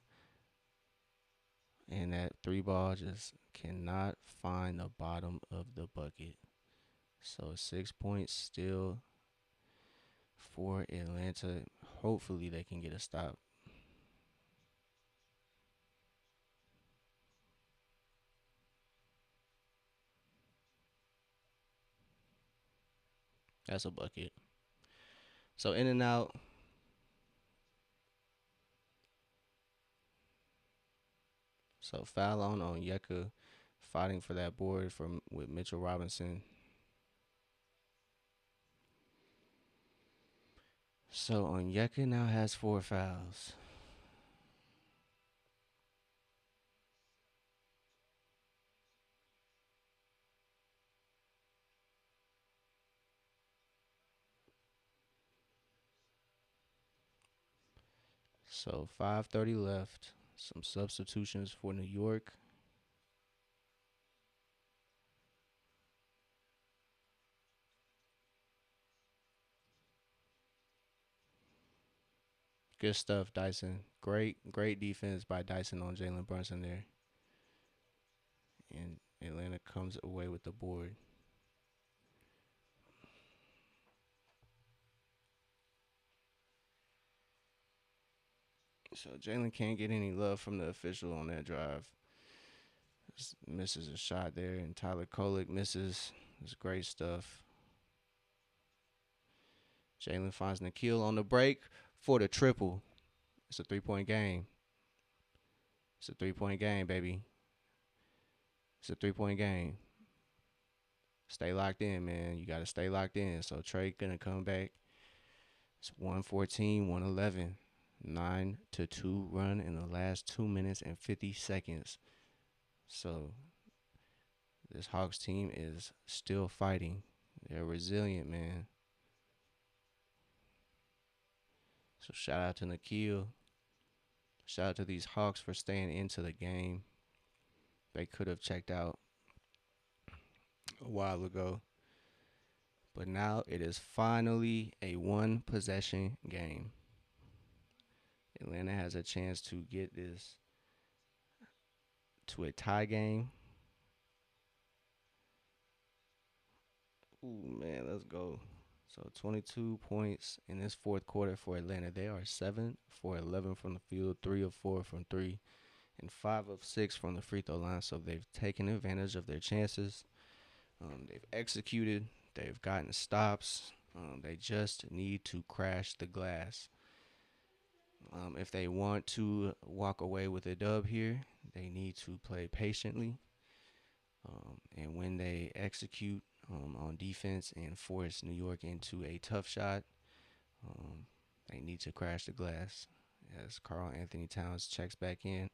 and that three ball just cannot find the bottom of the bucket. So 6 points still for Atlanta. Hopefully they can get a stop. That's a bucket. So in and out. So foul on Onyeka, fighting for that board from with Mitchell Robinson. So Onyeka now has 4 fouls. So 5:30 left. Some substitutions for New York. Good stuff, Dyson. Great defense by Dyson on Jalen Brunson there. And Atlanta comes away with the board. So Jalen can't get any love from the official on that drive. Just misses a shot there, and Tyler Kolek misses. It's great stuff. Jalen finds Nikhil on the break for the triple. It's a 3 point game. It's a 3 point game, baby. It's a 3 point game. Stay locked in, man. You got to stay locked in. So Trey gonna come back. It's 114, 111. 9-2 run in the last 2 minutes and 50 seconds. So this Hawks team is still fighting. They're resilient, man. So shout out to Nikhil. Shout out to these Hawks for staying into the game. They could have checked out a while ago. But now it is finally a one possession game. Atlanta has a chance to get this to a tie game. Ooh, man, let's go. So 22 points in this fourth quarter for Atlanta. They are 7 for 11 from the field, 3 of 4 from 3, and 5 of 6 from the free throw line. So they've taken advantage of their chances. They've executed. They've gotten stops. They just need to crash the glass. If they want to walk away with a dub here, they need to play patiently. And when they execute on defense and force New York into a tough shot, um, they need to crash the glass. As Carl Anthony Towns checks back in,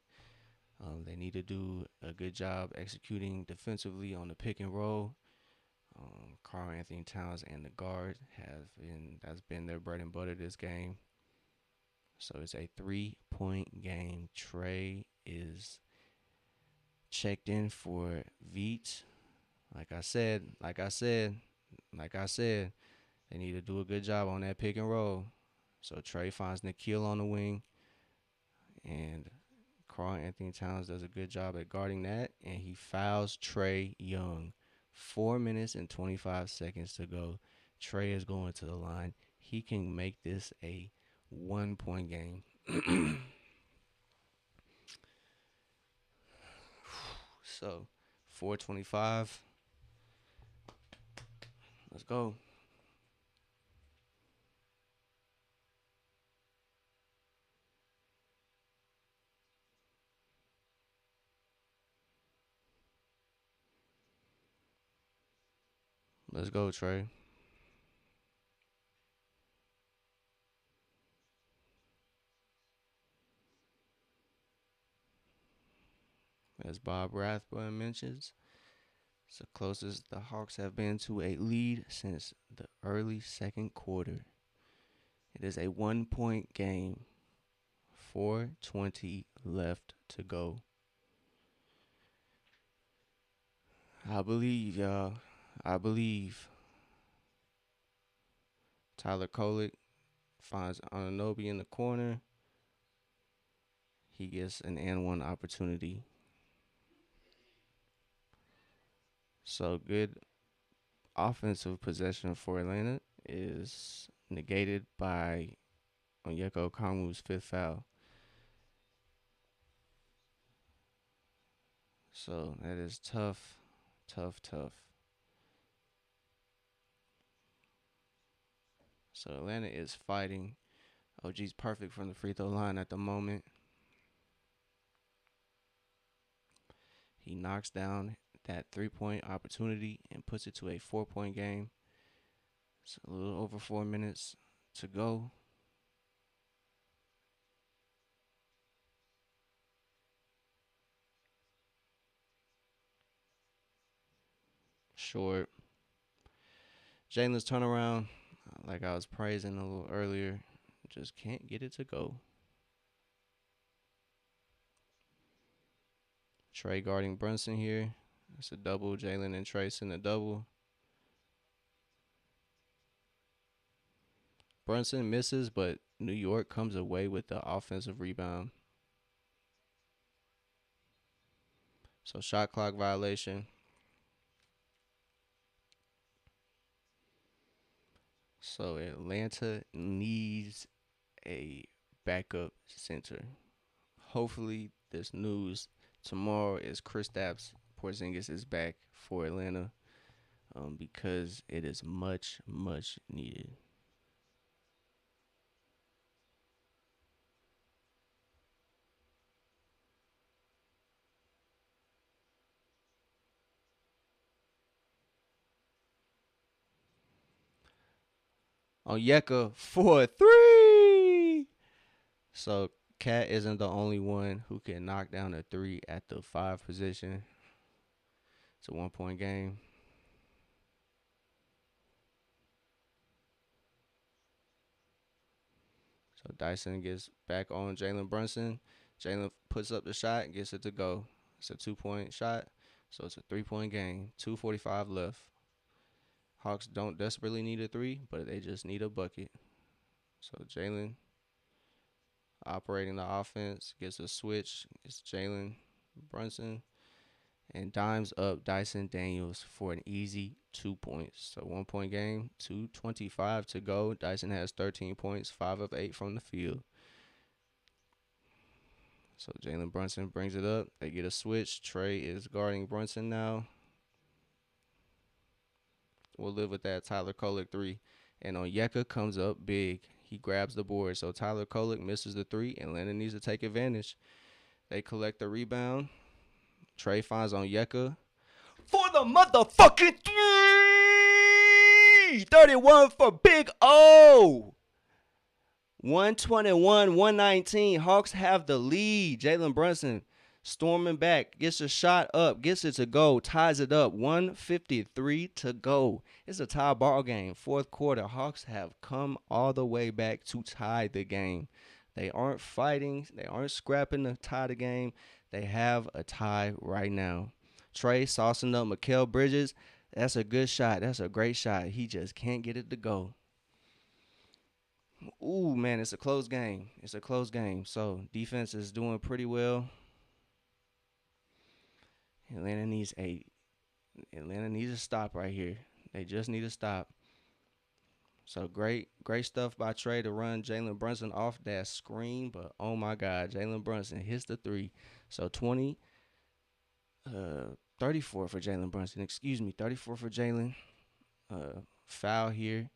they need to do a good job executing defensively on the pick and roll. Carl Anthony Towns and the guard that's been their bread and butter this game. So it's a 3-point game. Trey is checked in for Veets. Like I said, they need to do a good job on that pick and roll. So Trey finds Nikhil on the wing, and Carl Anthony Towns does a good job at guarding that, and he fouls Trey Young. 4 minutes and 25 seconds to go. Trey is going to the line. He can make this a 1-point game. So 4:25. Let's go. Let's go, Trey. As Bob Rathbun mentions, it's the closest the Hawks have been to a lead since the early second quarter. It is a 1-point game. 4:20 left to go. I believe, y'all. I believe. Tyler Kolek finds Ananobi in the corner. He gets an and one opportunity. So good offensive possession for Atlanta is negated by Onyeka Okongwu's fifth foul. So that is tough, tough, tough. So Atlanta is fighting. OG's perfect from the free throw line at the moment. He knocks down that 3-point opportunity and puts it to a 4-point game. It's a little over 4 minutes to go. Short. Jalen's turnaround, like I was praising a little earlier, just can't get it to go. Trey guarding Brunson here. It's a double. Jalen and Trace in a double. Brunson misses, but New York comes away with the offensive rebound. So shot clock violation. So Atlanta needs a backup center. Hopefully, this news tomorrow is Kristaps Porzingis is back for Atlanta, because it is much, much needed. Onyeka for 3. So Cat isn't the only one who can knock down a 3 at the 5 position. It's a 1-point game. So Dyson gets back on Jalen Brunson. Jalen puts up the shot and gets it to go. It's a 2-point shot. So it's a 3-point game. 2:45 left. Hawks don't desperately need a 3, but they just need a bucket. So Jalen operating the offense, gets a switch. It's Jalen Brunson. And dimes up Dyson Daniels for an easy 2 points. So 1 point game, 2:25 to go. Dyson has 13 points, 5 of 8 from the field. So Jalen Brunson brings it up. They get a switch. Trey is guarding Brunson now. We'll live with that. Tyler Kolek 3. And Onyeka comes up big. He grabs the board. So Tyler Kolek misses the 3, and Atlanta needs to take advantage. They collect the rebound. Trey finds Onyeka for the motherfucking 3! 31 for Big O! 121, 119. Hawks have the lead. Jalen Brunson storming back, gets a shot up, gets it to go, ties it up. 1:53 to go. It's a tie ball game. Fourth quarter. Hawks have come all the way back to tie the game. They aren't fighting. They aren't scrapping to tie the game. They have a tie right now. Trey saucing up Mikal Bridges. That's a good shot. That's a great shot. He just can't get it to go. Ooh, man, it's a close game. It's a close game. So defense is doing pretty well. Atlanta needs a stop right here. They just need a stop. So great stuff by Trey to run Jalen Brunson off that screen, but oh my God, Jalen Brunson hits the 3. So 34 for Jalen Brunson. Excuse me, 34 for Jalen. Foul here.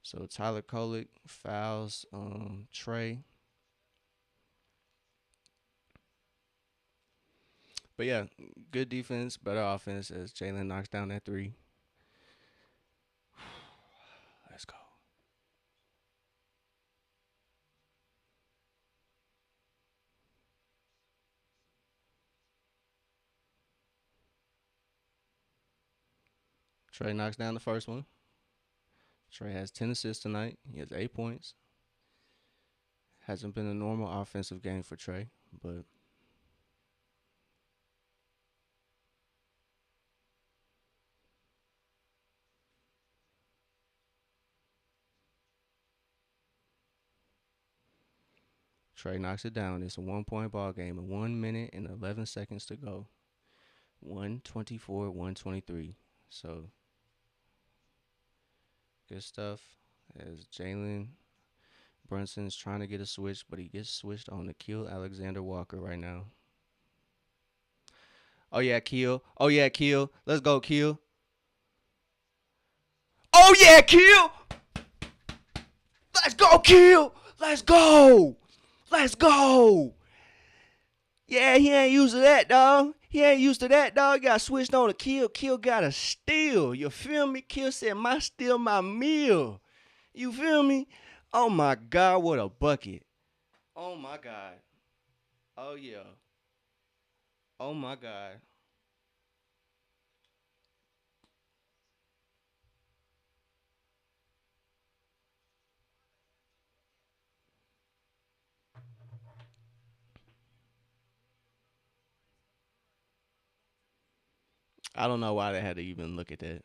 So Tyler Kolek fouls Trey. But yeah, good defense, better offense as Jalen knocks down that 3. Let's go. Trey knocks down the first one. Trey has 10 assists tonight. He has 8 points. Hasn't been a normal offensive game for Trey, but Trey knocks it down. It's a 1 point ball game. 1 minute and 11 seconds to go. 124, 123. So good stuff as Jalen Brunson's trying to get a switch, but he gets switched on to kill Alexander Walker right now. Oh yeah, kill. Oh yeah, kill. Let's go, kill. Oh yeah, kill. Let's go, kill. Let's go. Let's go. Yeah, he ain't used to that, dog. He ain't used to that, dog. Got switched on to kill. Kill got a steal. You feel me? Kill said, my steal, my meal. You feel me? Oh my God, what a bucket. Oh my God. Oh yeah. Oh my God. I don't know why they had to even look at that.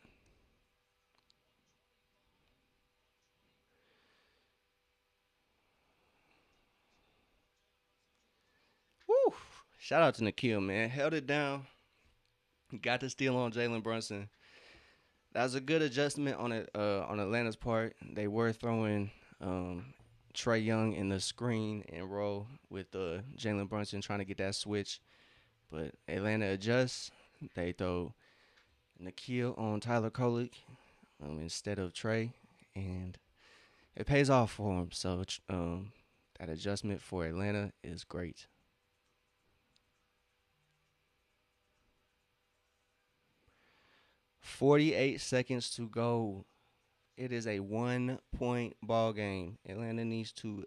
Woo! Shout out to Nikhil, man. Held it down. Got the steal on Jalen Brunson. That was a good adjustment on Atlanta's part. They were throwing Trey Young in the screen and roll with Jalen Brunson trying to get that switch, but Atlanta adjusts. They throw Nikhil on Tyler Kolek instead of Trey, and it pays off for him. So that adjustment for Atlanta is great. 48 seconds to go. It is a 1 point ball game. Atlanta needs to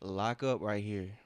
lock up right here.